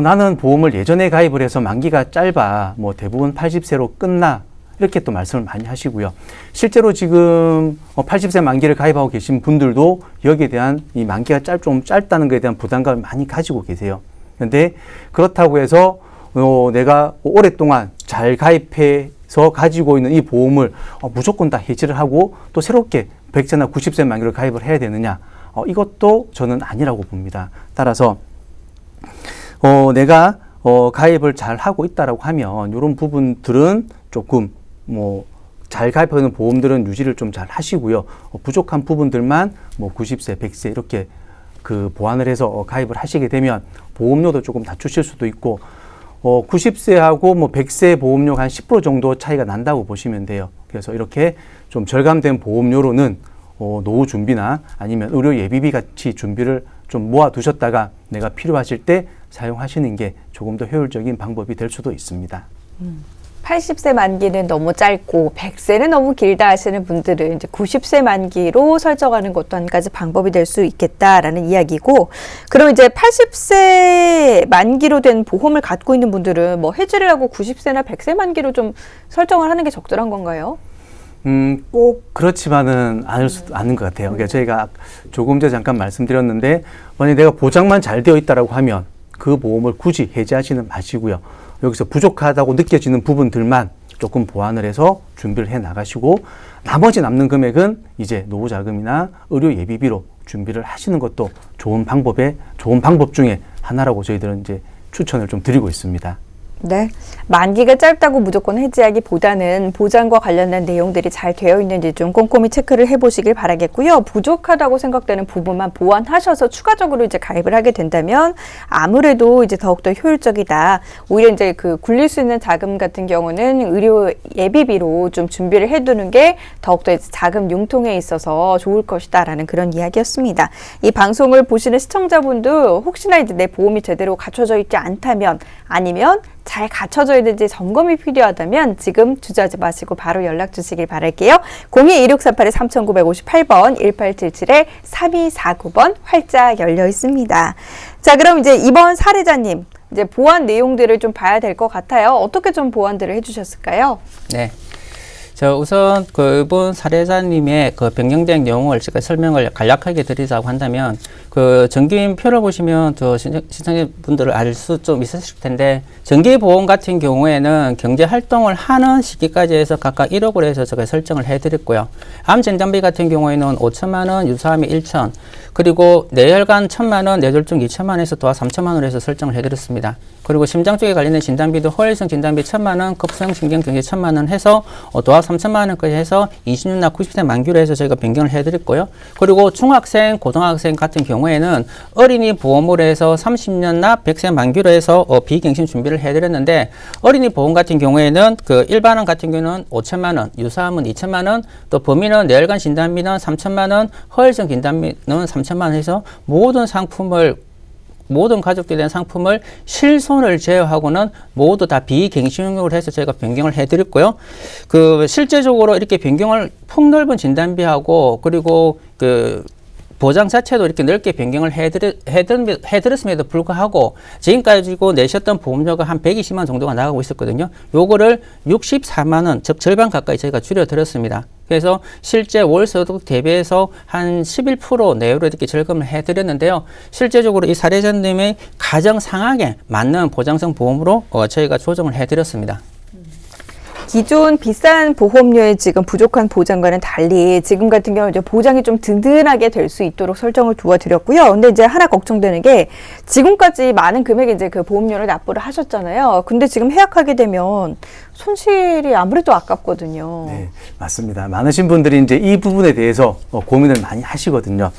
나는 보험을 예전에 가입을 해서 만기가 짧아 대부분 80세로 끝나 이렇게 또 말씀을 많이 하시고요. 실제로 지금 80세 만기를 가입하고 계신 분들도 여기에 대한 이 만기가 좀 짧다는 것에 대한 부담감을 많이 가지고 계세요. 그런데 그렇다고 해서 내가 오랫동안 잘 가입해서 가지고 있는 이 보험을 무조건 다 해지를 하고 또 새롭게 100세나 90세 만기를 가입을 해야 되느냐? 이것도 저는 아니라고 봅니다. 따라서 내가 가입을 잘 하고 있다라고 하면 이런 부분들은 조금 잘 가입하는 보험들은 유지를 좀 잘 하시고요. 부족한 부분들만 90세, 100세 이렇게 보완을 해서 가입을 하시게 되면 보험료도 조금 낮추실 수도 있고 90세하고 뭐 100세 보험료가 한 10% 정도 차이가 난다고 보시면 돼요. 그래서 이렇게 좀 절감된 보험료로는 노후 준비나 아니면 의료 예비비 같이 준비를 좀 모아 두셨다가 내가 필요하실 때 사용하시는 게 조금 더 효율적인 방법이 될 수도 있습니다. 80세 만기는 너무 짧고 100세는 너무 길다 하시는 분들은 이제 90세 만기로 설정하는 것도 한 가지 방법이 될 수 있겠다라는 이야기고, 그럼 이제 80세 만기로 된 보험을 갖고 있는 분들은 뭐 해지를 하고 90세나 100세 만기로 좀 설정을 하는 게 적절한 건가요? 꼭 그렇지만은 않은 것 같아요. 그러니까 저희가 조금 전에 잠깐 말씀드렸는데, 만약에 내가 보장만 잘 되어 있다라고 하면 그 보험을 굳이 해지하지는 마시고요. 여기서 부족하다고 느껴지는 부분들만 조금 보완을 해서 준비를 해 나가시고, 나머지 남는 금액은 이제 노후 자금이나 의료 예비비로 준비를 하시는 것도 좋은 방법 중에 하나라고 저희들은 이제 추천을 좀 드리고 있습니다. 네. 만기가 짧다고 무조건 해지하기보다는 보장과 관련된 내용들이 잘 되어 있는지 좀 꼼꼼히 체크를 해보시길 바라겠고요. 부족하다고 생각되는 부분만 보완하셔서 추가적으로 이제 가입을 하게 된다면 아무래도 이제 더욱더 효율적이다. 오히려 이제 그 굴릴 수 있는 자금 같은 경우는 의료 예비비로 좀 준비를 해두는 게 더욱더 이제 자금 융통에 있어서 좋을 것이다라는 그런 이야기였습니다. 이 방송을 보시는 시청자분도 혹시나 이제 내 보험이 제대로 갖춰져 있지 않다면, 아니면 잘 갖춰져 있는지 점검이 필요하다면 지금 주저하지 마시고 바로 연락 주시길 바랄게요. 02-2648-3958번, 1877-3249번 활짝 열려 있습니다. 자, 그럼 이제 이번 사례자님, 이제 보완 내용들을 좀 봐야 될 것 같아요. 어떻게 좀 보완들을 해주셨을까요? 네. 우선 이번 사례자님의 그 변경된 내용을 제가 설명을 간략하게 드리자고 한다면, 정기표를 보시면 시청자분들을 알 수 좀 있으실 텐데, 정기보험 같은 경우에는 경제활동을 하는 시기까지 해서 각각 1억으로 해서 제가 설정을 해드렸고요. 암진단비 같은 경우에는 5천만 원, 유사암이 1천, 그리고 뇌혈관 1천만 원, 뇌졸중 2천만 원에서 도합 3천만 원으로 해서 설정을 해드렸습니다. 그리고 심장 쪽에 관련된 진단비도 허혈성 진단비 1천만 원, 급성 신경경색 1천만 원 해서 도합 3천만 원까지 해서 20년나 90세 만기로 해서 저희가 변경을 해드렸고요. 그리고 중학생, 고등학생 같은 경우에는 어린이 보험으로 해서 30년나 100세 만기로 해서 비갱신 준비를 해드렸는데, 어린이 보험 같은 경우에는 일반원 같은 경우는 5천만 원, 유사암은 2천만 원, 또 범인은 뇌혈관 진단비는 3천만 원, 허혈성 진단비는 3천만 원 해서 모든 가족들에 대한 상품을 실손을 제외하고는 모두 다 비갱신용으로 해서 저희가 변경을 해드렸고요. 실제적으로 이렇게 변경을 폭넓은 진단비하고, 그리고 보장 자체도 이렇게 넓게 변경을 해드렸음에도 불구하고 지금까지 내셨던 보험료가 한 120만 정도가 나가고 있었거든요. 요거를 64만 원, 즉 절반 가까이 저희가 줄여드렸습니다. 그래서 실제 월소득 대비해서 한 11% 내외로 이렇게 절감을 해드렸는데요. 실제적으로 이 사례자님의 가정 상황에 맞는 보장성 보험으로 저희가 조정을 해드렸습니다. 기존 비싼 보험료에 지금 부족한 보장과는 달리 지금 같은 경우는 이제 보장이 좀 든든하게 될 수 있도록 설정을 두어드렸고요. 근데 이제 하나 걱정되는 게, 지금까지 많은 금액의 이제 그 보험료를 납부를 하셨잖아요. 근데 지금 해약하게 되면 손실이 아무래도 아깝거든요. 네, 맞습니다. 많으신 분들이 이제 이 부분에 대해서 고민을 많이 하시거든요.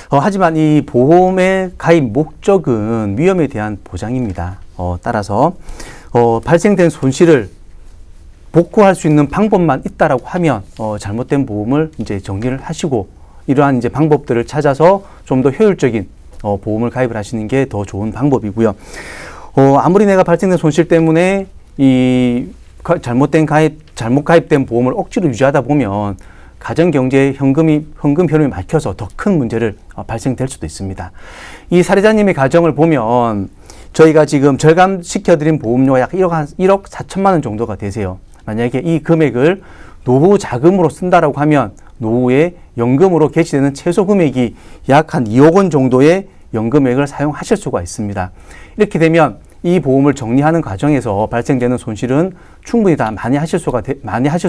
하지만 이 보험의 가입 목적은 위험에 대한 보장입니다. 따라서 발생된 손실을 복구할 수 있는 방법만 있다라고 하면 잘못된 보험을 이제 정리를 하시고, 이러한 이제 방법들을 찾아서 좀 더 효율적인 보험을 가입을 하시는 게 더 좋은 방법이고요. 아무리 내가 발생된 손실 때문에 이 잘못 가입된 보험을 억지로 유지하다 보면 가정 경제에 현금 흐름이 막혀서 더 큰 문제를 발생될 수도 있습니다. 이 사례자님의 가정을 보면 저희가 지금 절감시켜드린 보험료가 약 1억 4천만 원 정도가 되세요. 만약에 이 금액을 노후 자금으로 쓴다라고 하면 노후에 연금으로 개시되는 최소 금액이 약 한 2억 원 정도의 연금액을 사용하실 수가 있습니다. 이렇게 되면 이 보험을 정리하는 과정에서 발생되는 손실은 충분히 다 많이 하실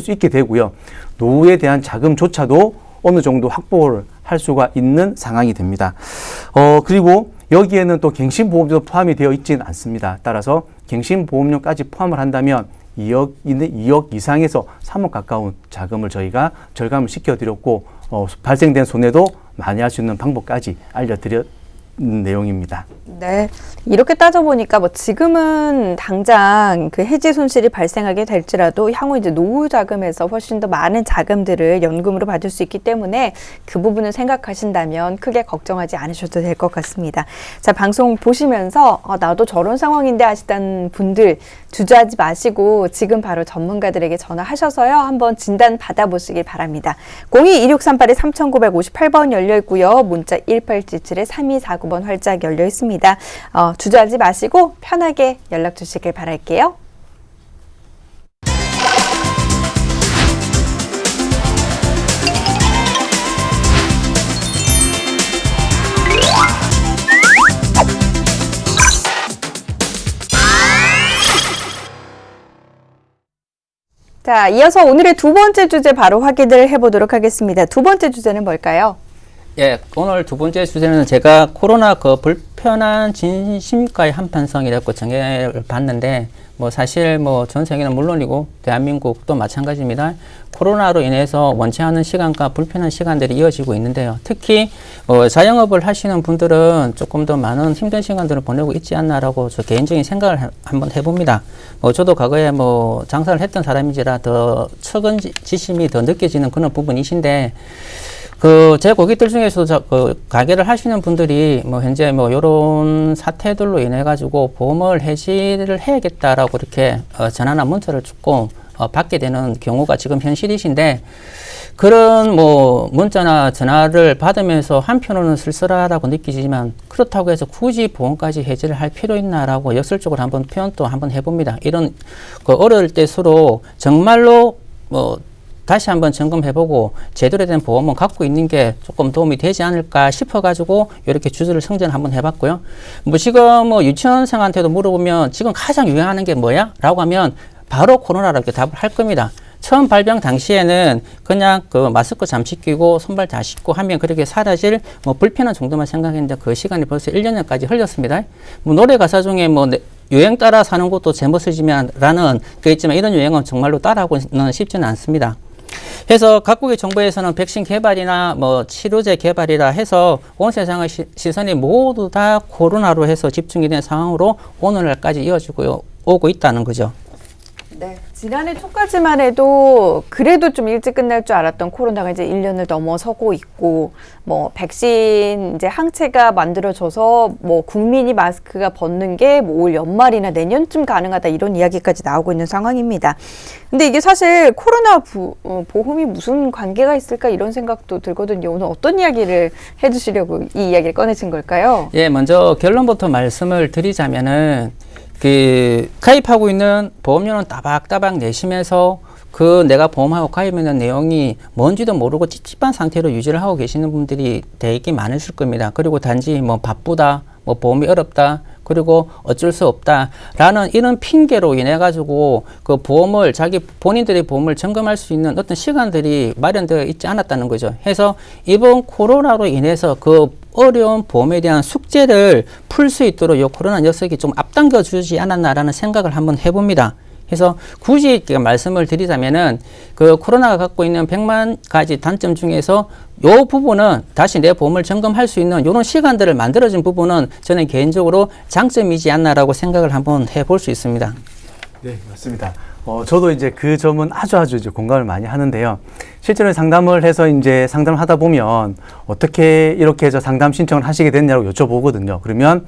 수 있게 되고요. 노후에 대한 자금조차도 어느 정도 확보를 할 수가 있는 상황이 됩니다. 그리고 여기에는 또 갱신보험료도 포함이 되어 있지는 않습니다. 따라서 갱신보험료까지 포함을 한다면 2억 이상에서 3억 가까운 자금을 저희가 절감을 시켜드렸고, 발생된 손해도 많이 할 수 있는 방법까지 내용입니다. 네. 이렇게 따져보니까 뭐 지금은 당장 그 해지 손실이 발생하게 될지라도 향후 이제 노후 자금에서 훨씬 더 많은 자금들을 연금으로 받을 수 있기 때문에 그 부분을 생각하신다면 크게 걱정하지 않으셔도 될 것 같습니다. 자, 방송 보시면서 나도 저런 상황인데 하시던 분들 주저하지 마시고 지금 바로 전문가들에게 전화하셔서요. 한번 진단 받아보시길 바랍니다. 02-2638-3958번 열려 있고요. 문자 1877-3249번 활짝 열려 있습니다. 주저하지 마시고 편하게 연락 주시길 바랄게요. 자, 이어서 오늘의 두 번째 주제 바로 확인을 해보도록 하겠습니다. 두 번째 주제는 뭘까요? 예, 오늘 두 번째 주제는 제가 코로나 그 불편한 진심과의 한판성이라고 정해를 봤는데, 뭐 사실 뭐 전 세계는 물론이고 대한민국도 마찬가지입니다. 코로나로 인해서 원치 않은 시간과 불편한 시간들이 이어지고 있는데요. 특히 자영업을 하시는 분들은 조금 더 많은 힘든 시간들을 보내고 있지 않나라고 저 개인적인 생각을 한번 해봅니다. 저도 과거에 뭐 장사를 했던 사람이지라 더 측은지심이 더 느껴지는 그런 부분이신데, 제 고객들 중에서도 가게를 하시는 분들이 현재 요런 사태들로 인해 가지고 보험을 해지를 해야겠다라고 이렇게 전화나 문자를 조금 받게 되는 경우가 지금 현실이신데, 그런 문자나 전화를 받으면서 한편으로는 쓸쓸하다고 느끼지만 그렇다고 해서 굳이 보험까지 해지를 할 필요 있나라고 역설적으로 한번 표현도 한번 해봅니다. 이런 어려울 때수록 정말로 다시 한번 점검해보고 제대로 된 보험은 갖고 있는 게 조금 도움이 되지 않을까 싶어가지고 이렇게 주제를 성전 한번 해봤고요. 지금 유치원생한테도 물어보면 지금 가장 유행하는 게 뭐야? 라고 하면 바로 코로나라고 이렇게 답을 할 겁니다. 처음 발병 당시에는 그냥 마스크 잠시 끼고 손발 다 씻고 하면 그렇게 사라질 불편한 정도만 생각했는데 그 시간이 벌써 1년까지 흘렸습니다. 노래 가사 중에 유행 따라 사는 것도 제멋이지만 라는 게 있지만 이런 유행은 정말로 따라하고는 쉽지는 않습니다. 그래서 각국의 정부에서는 백신 개발이나 치료제 개발이라 해서 온 세상의 시선이 모두 다 코로나로 해서 집중이 된 상황으로 오늘날까지 이어지고 오고 있다는 거죠. 네. 지난해 초까지만 해도 그래도 좀 일찍 끝날 줄 알았던 코로나가 이제 1년을 넘어서고 있고, 백신 이제 항체가 만들어져서 국민이 마스크가 벗는 게 올 연말이나 내년쯤 가능하다 이런 이야기까지 나오고 있는 상황입니다. 근데 이게 사실 코로나 보험이 무슨 관계가 있을까 이런 생각도 들거든요. 오늘 어떤 이야기를 해주시려고 이 이야기를 꺼내신 걸까요? 예, 먼저 결론부터 말씀을 드리자면은 가입하고 있는 보험료는 따박따박 내시면서 내가 보험하고 가입했는 내용이 뭔지도 모르고 찝찝한 상태로 유지를 하고 계시는 분들이 되게 많으실 겁니다. 그리고 단지 바쁘다, 보험이 어렵다, 그리고 어쩔 수 없다라는 이런 핑계로 인해 가지고 본인들의 보험을 점검할 수 있는 어떤 시간들이 마련되어 있지 않았다는 거죠. 해서 이번 코로나로 인해서 어려운 보험에 대한 숙제를 풀 수 있도록 이 코로나 녀석이 좀 앞당겨 주지 않았나라는 생각을 한번 해봅니다. 그래서 굳이 말씀을 드리자면은 코로나가 갖고 있는 100만 가지 단점 중에서 요 부분은 다시 내 보험을 점검할 수 있는 요런 시간들을 만들어준 부분은 저는 개인적으로 장점이지 않나라고 생각을 한번 해볼 수 있습니다. 네, 맞습니다. 저도 이제 그 점은 아주 이제 공감을 많이 하는데요. 실제로 상담을 해서 이제 상담을 하다 보면 어떻게 이렇게 해서 상담 신청을 하시게 됐냐고 여쭤보거든요. 그러면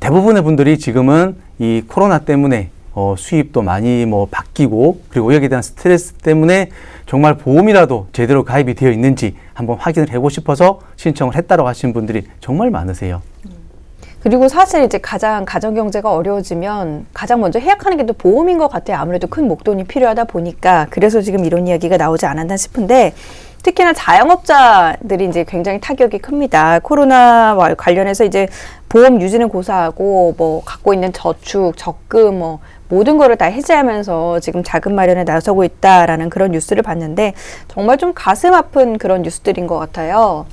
대부분의 분들이 지금은 이 코로나 때문에 수입도 많이 바뀌고, 그리고 여기에 대한 스트레스 때문에 정말 보험이라도 제대로 가입이 되어 있는지 한번 확인을 해보고 싶어서 신청을 했다고 하신 분들이 정말 많으세요. 그리고 사실 이제 가장 가정 경제가 어려워지면 가장 먼저 해약하는 게 또 보험인 것 같아요. 아무래도 큰 목돈이 필요하다 보니까. 그래서 지금 이런 이야기가 나오지 않았나 싶은데, 특히나 자영업자들이 이제 굉장히 타격이 큽니다. 코로나와 관련해서 이제 보험 유지는 고사하고 갖고 있는 저축, 적금 모든 거를 다 해지하면서 지금 자금 마련에 나서고 있다라는 그런 뉴스를 봤는데 정말 좀 가슴 아픈 그런 뉴스들인 것 같아요.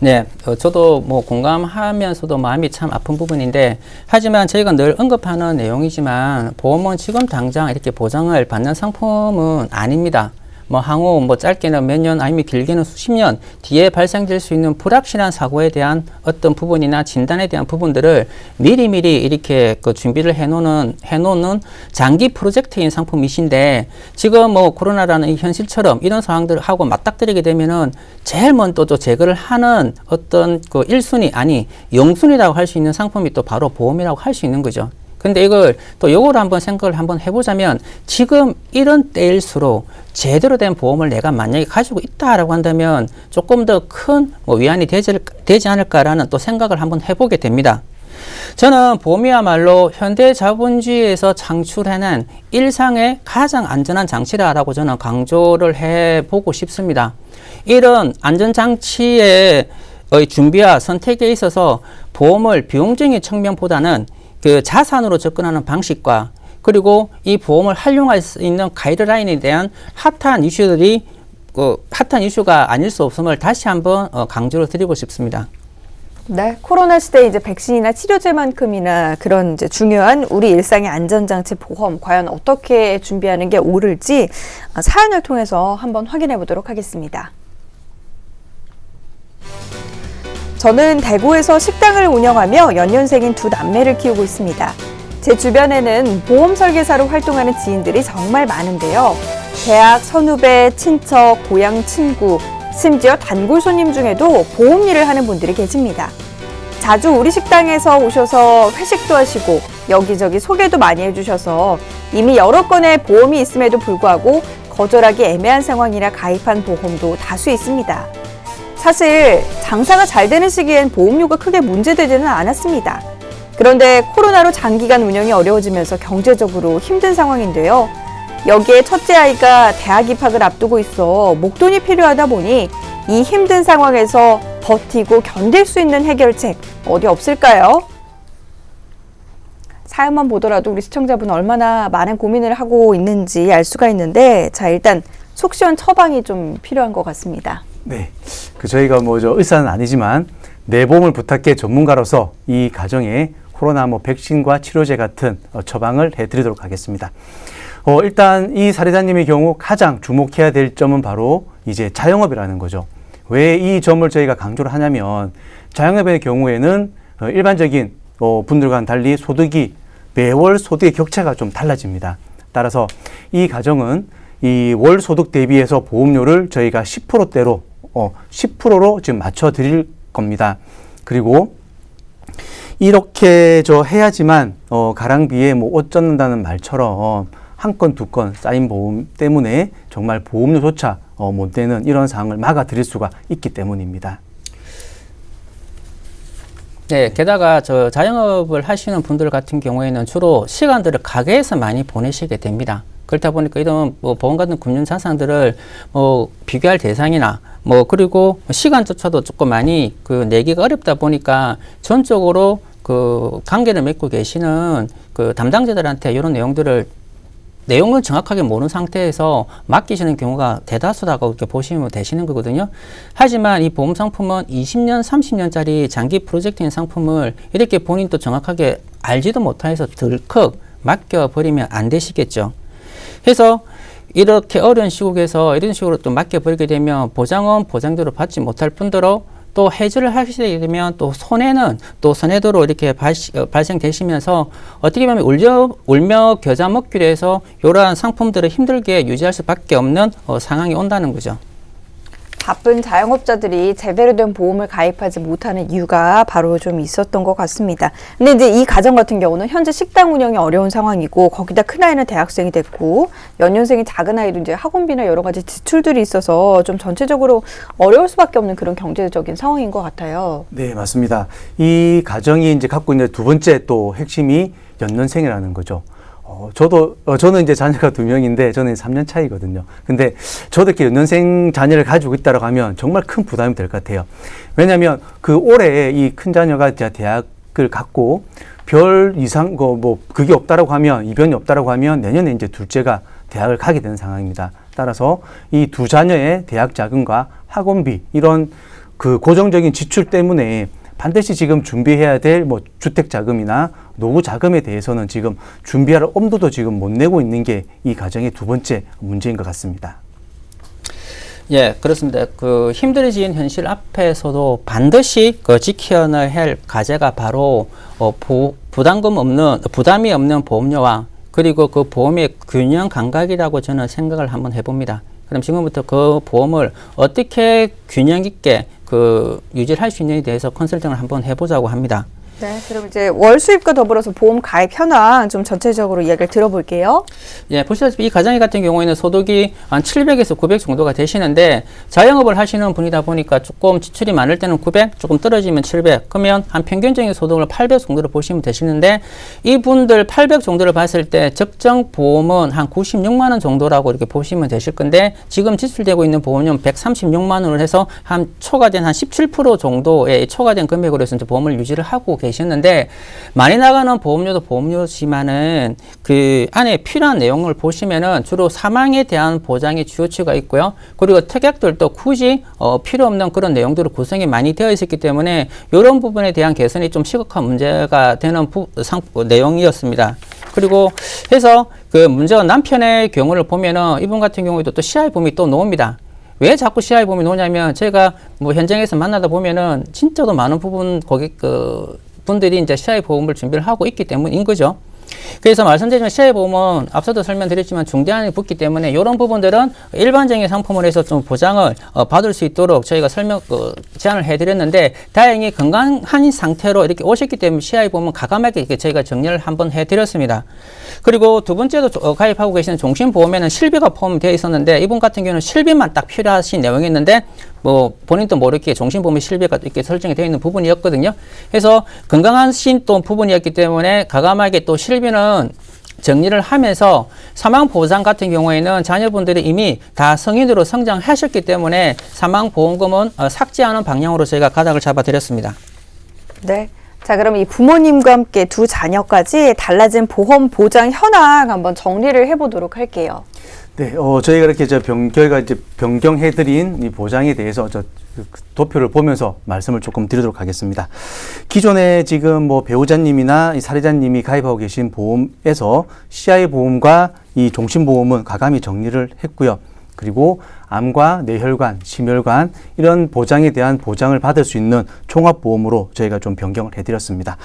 네, 저도 공감하면서도 마음이 참 아픈 부분인데, 하지만 저희가 늘 언급하는 내용이지만 보험은 지금 당장 이렇게 보장을 받는 상품은 아닙니다. 뭐 향후 뭐 짧게는 몇 년 아니면 길게는 수십 년 뒤에 발생될 수 있는 불확실한 사고에 대한 어떤 부분이나 진단에 대한 부분들을 미리미리 이렇게 그 준비를 해놓는 장기 프로젝트인 상품이신데, 지금 뭐 코로나라는 이 현실처럼 이런 상황들하고 맞닥뜨리게 되면은 제일 먼저 또 제거를 하는 어떤 그 1순위 아니 0순위라고 할 수 있는 상품이 또 바로 보험이라고 할 수 있는 거죠. 근데 이걸 또 요거를 한번 생각을 한번 해보자면, 지금 이런 때일수록 제대로 된 보험을 내가 만약에 가지고 있다라고 한다면 조금 더 큰 뭐 위안이 되지 않을까라는 또 생각을 한번 해보게 됩니다. 저는 보험이야말로 현대 자본주의에서 창출해낸 일상의 가장 안전한 장치라고 저는 강조를 해보고 싶습니다. 이런 안전장치의 준비와 선택에 있어서 보험을 비용적인 측면보다는 그 자산으로 접근하는 방식과, 그리고 이 보험을 활용할 수 있는 가이드라인에 대한 핫한 이슈들이 핫한 이슈가 아닐 수 없음을 다시 한번 강조를 드리고 싶습니다. 네, 코로나 시대에 이제 백신이나 치료제만큼이나 그런 이제 중요한 우리 일상의 안전장치 보험 과연 어떻게 준비하는 게 옳을지 사연을 통해서 한번 확인해 보도록 하겠습니다. 저는 대구에서 식당을 운영하며 연년생인 두 남매를 키우고 있습니다. 제 주변에는 보험 설계사로 활동하는 지인들이 정말 많은데요. 대학, 선후배, 친척, 고향 친구, 심지어 단골 손님 중에도 보험 일을 하는 분들이 계십니다. 자주 우리 식당에서 오셔서 회식도 하시고 여기저기 소개도 많이 해주셔서 이미 여러 건의 보험이 있음에도 불구하고 거절하기 애매한 상황이라 가입한 보험도 다수 있습니다. 사실 장사가 잘 되는 시기엔 보험료가 크게 문제되지는 않았습니다. 그런데 코로나로 장기간 운영이 어려워지면서 경제적으로 힘든 상황인데요. 여기에 첫째 아이가 대학 입학을 앞두고 있어 목돈이 필요하다 보니 이 힘든 상황에서 버티고 견딜 수 있는 해결책 어디 없을까요? 사연만 보더라도 우리 시청자분 얼마나 많은 고민을 하고 있는지 알 수가 있는데, 자, 일단 속 시원 처방이 좀 필요한 것 같습니다. 네, 저희가 의사는 아니지만 내보험을 부탁해 전문가로서 이 가정에 코로나 백신과 치료제 같은 처방을 해드리도록 하겠습니다. 일단 이 사례자님의 경우 가장 주목해야 될 점은 바로 이제 자영업이라는 거죠. 왜 이 점을 저희가 강조를 하냐면, 자영업의 경우에는 일반적인 분들과는 달리 소득이 매월 소득의 격차가 좀 달라집니다. 따라서 이 가정은 이 월 소득 대비해서 보험료를 저희가 10%대로 10%로 지금 맞춰 드릴 겁니다. 그리고 이렇게 해야지만 가랑비에 옷 젖는다는 말처럼 한 건, 두 건 쌓인 보험 때문에 정말 보험료조차 못 내는 이런 상황을 막아 드릴 수가 있기 때문입니다. 네, 게다가 자영업을 하시는 분들 같은 경우에는 주로 시간들을 가게에서 많이 보내시게 됩니다. 그렇다 보니까 이런 보험 같은 금융 자산들을 비교할 대상이나 그리고 시간조차도 조금 많이 내기가 어렵다 보니까 전적으로 관계를 맺고 계시는 담당자들한테 이런 내용은 정확하게 모르는 상태에서 맡기시는 경우가 대다수라고 이렇게 보시면 되시는 거거든요. 하지만 이 보험 상품은 20년, 30년짜리 장기 프로젝트인 상품을 이렇게 본인도 정확하게 알지도 못해서 덜컥 맡겨버리면 안 되시겠죠. 그래서 이렇게 어려운 시국에서 이런 식으로 또 맡겨버리게 되면 보장은 보장대로 받지 못할 뿐더러 또 해지를 하시게 되면 또 손해는 또 손해도로 이렇게 발생되시면서 어떻게 보면 울며 겨자 먹기로 해서 이러한 상품들을 힘들게 유지할 수밖에 없는 상황이 온다는 거죠. 바쁜 자영업자들이 제대로 된 보험을 가입하지 못하는 이유가 바로 좀 있었던 것 같습니다. 근데 이제 이 가정 같은 경우는 현재 식당 운영이 어려운 상황이고, 거기다 큰아이는 대학생이 됐고 연년생인 작은아이도 이제 학원비나 여러 가지 지출들이 있어서 좀 전체적으로 어려울 수밖에 없는 그런 경제적인 상황인 것 같아요. 네, 맞습니다. 이 가정이 이제 갖고 있는 두 번째 또 핵심이 연년생이라는 거죠. 저는 이제 자녀가 2명인데 저는 3년 차이거든요. 근데 저도 이렇게 연년생 자녀를 가지고 있다고 하면 정말 큰 부담이 될 것 같아요. 왜냐하면 올해 이 큰 자녀가 대학을 갔고 별 이상 그게 없다라고 하면, 이변이 없다라고 하면 내년에 이제 둘째가 대학을 가게 되는 상황입니다. 따라서 이 두 자녀의 대학 자금과 학원비 이런 고정적인 지출 때문에 반드시 지금 준비해야 될 주택 자금이나 노후 자금에 대해서는 지금 준비할 엄두도 지금 못 내고 있는 게 이 가정의 두 번째 문제인 것 같습니다. 예, 그렇습니다. 그 힘들어진 현실 앞에서도 반드시 그 지켜야 할 과제가 바로 부담이 없는 보험료와 그리고 그 보험의 균형 감각이라고 저는 생각을 한번 해봅니다. 그럼 지금부터 그 보험을 어떻게 균형 있게 그 유지를 할 수 있는지에 대해서 컨설팅을 한번 해보자고 합니다. 네, 그럼 이제 월 수입과 더불어서 보험 가입 현황 좀 전체적으로 이야기를 들어볼게요. 예, 보시다시피 이 가정의 같은 경우에는 소득이 한 700에서 900 정도가 되시는데 자영업을 하시는 분이다 보니까 조금 지출이 많을 때는 900, 조금 떨어지면 700, 그러면 한 평균적인 소득을 800 정도로 보시면 되시는데 이분들 800 정도를 봤을 때 적정 보험은 한 96만 원 정도라고 이렇게 보시면 되실 건데 지금 지출되고 있는 보험료는 136만 원을 해서 한 초과된 한 17% 정도의 초과된 금액으로 해서 이제 보험을 유지를 하고 계셨는데 많이 나가는 보험료도 보험료지만은 그 안에 필요한 내용을 보시면은 주로 사망에 대한 보장이 주요치가 있고요. 그리고 특약들도 굳이 필요 없는 그런 내용들로 구성이 많이 되어 있었기 때문에 이런 부분에 대한 개선이 좀 시급한 문제가 되는 내용이었습니다. 그리고 해서 그 문제가 남편의 경우를 보면은 이분 같은 경우에도 또 CI 보험이 또 나옵니다. 왜 자꾸 CI 보험이 나오냐면 제가 뭐 현장에서 만나다 보면은 진짜도 많은 부분 고객 분들이 이제 CI 보험을 준비를 하고 있기 때문인 거죠. 그래서 말씀드리지만 CI 보험은 앞서도 설명드렸지만 중대한이 붙기 때문에 이런 부분들은 일반적인 상품을 해서 좀 보장을 받을 수 있도록 저희가 제안을 해드렸는데 다행히 건강한 상태로 이렇게 오셨기 때문에 CI 보험은 가감하게 이렇게 저희가 정리를 한번 해드렸습니다. 그리고 두 번째도 가입하고 계시는 종신보험에는 실비가 포함되어 있었는데 이분 같은 경우는 실비만 딱 필요하신 내용이었는데 뭐 본인도 모르게 종신보험의 실비가 이렇게 설정이 되어 있는 부분이었거든요. 그래서 건강하신 또 부분이었기 때문에 가감하게 또 실비는 정리를 하면서 사망보장 같은 경우에는 자녀분들이 이미 다 성인으로 성장하셨기 때문에 사망보험금은 삭제하는 방향으로 저희가 가닥을 잡아드렸습니다. 네. 자, 그럼 이 부모님과 함께 두 자녀까지 달라진 보험 보장 현황 한번 정리를 해보도록 할게요. 네, 저희가 이렇게 저희가 이제 변경해드린 이 보장에 대해서 도표를 보면서 말씀을 조금 드리도록 하겠습니다. 기존에 지금 뭐 배우자님이나 이 사례자님이 가입하고 계신 보험에서 CI 보험과 이 종신보험은 과감히 정리를 했고요. 그리고 암과 뇌혈관, 심혈관 이런 보장에 대한 보장을 받을 수 있는 종합보험으로 저희가 좀 변경을 해드렸습니다.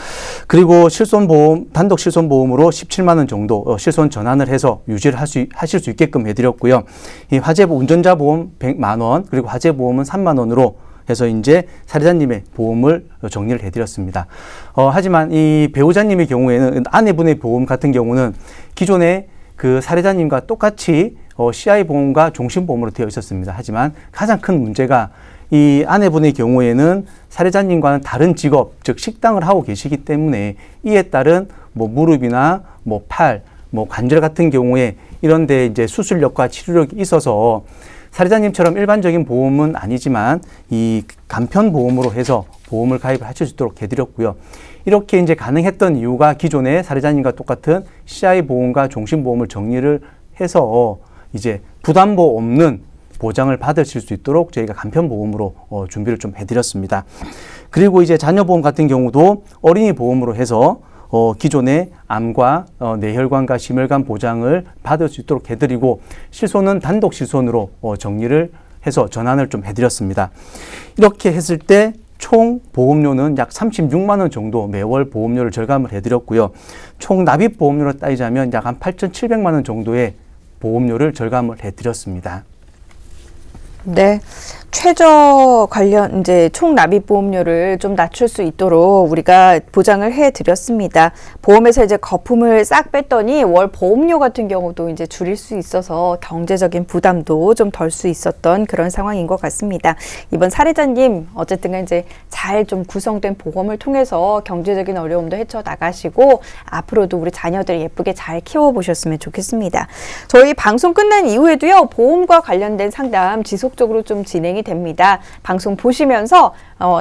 그리고 실손보험, 단독 실손보험으로 17만 원 정도 실손 전환을 해서 유지를 하실 수 있게끔 해드렸고요. 이 화재보험, 운전자 보험 100만 원, 그리고 화재보험은 3만 원으로 해서 이제 사례자님의 보험을 정리를 해드렸습니다. 하지만 이 배우자님의 경우에는 아내분의 보험 같은 경우는 기존에 그 사례자님과 똑같이 CI 보험과 종신보험으로 되어 있었습니다. 하지만 가장 큰 문제가 이 아내분의 경우에는 사례자님과는 다른 직업, 즉 식당을 하고 계시기 때문에 이에 따른 뭐 무릎이나 뭐 팔, 뭐 관절 같은 경우에 이런데 이제 수술력과 치료력이 있어서 사례자님처럼 일반적인 보험은 아니지만 이 간편보험으로 해서 보험을 가입을 하실 수 있도록 해드렸고요. 이렇게 이제 가능했던 이유가 기존의 사례자님과 똑같은 CI 보험과 종신보험을 정리를 해서 이제 부담보 없는 보장을 받으실 수 있도록 저희가 간편보험으로 준비를 좀 해드렸습니다. 그리고 이제 자녀보험 같은 경우도 어린이 보험으로 해서 기존의 암과 뇌혈관과 심혈관 보장을 받을 수 있도록 해드리고 실손은 단독 실손으로 정리를 해서 전환을 좀 해드렸습니다. 이렇게 했을 때 총 보험료는 약 36만 원 정도 매월 보험료를 절감을 해드렸고요. 총 납입 보험료로 따지자면 약 한 8,700만 원 정도의 보험료를 절감을 해드렸습니다. 네. 최저 관련 이제 총 납입 보험료를 좀 낮출 수 있도록 우리가 보장을 해 드렸습니다. 보험에서 이제 거품을 싹 뺐더니 월 보험료 같은 경우도 이제 줄일 수 있어서 경제적인 부담도 좀 덜 수 있었던 그런 상황인 것 같습니다. 이번 사례자님 어쨌든 이제 잘 좀 구성된 보험을 통해서 경제적인 어려움도 헤쳐 나가시고 앞으로도 우리 자녀들 예쁘게 잘 키워보셨으면 좋겠습니다. 저희 방송 끝난 이후에도요, 보험과 관련된 상담 지속적으로 좀 진행이 됩니다. 방송 보시면서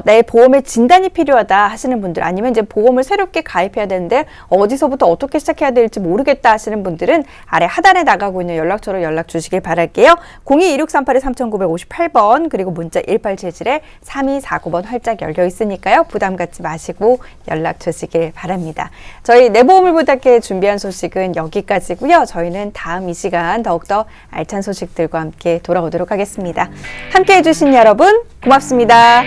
내 보험의 진단이 필요하다 하시는 분들, 아니면 이제 보험을 새롭게 가입해야 되는데 어디서부터 어떻게 시작해야 될지 모르겠다 하시는 분들은 아래 하단에 나가고 있는 연락처로 연락 주시길 바랄게요. 02-2638-3958번 그리고 문자 1877-3249번 활짝 열려 있으니까요. 부담 갖지 마시고 연락 주시길 바랍니다. 저희 내 보험을 부탁해 준비한 소식은 여기까지고요. 저희는 다음 이 시간 더욱더 알찬 소식들과 함께 돌아오도록 하겠습니다. 하겠습니다. 함께 해주신 여러분 고맙습니다.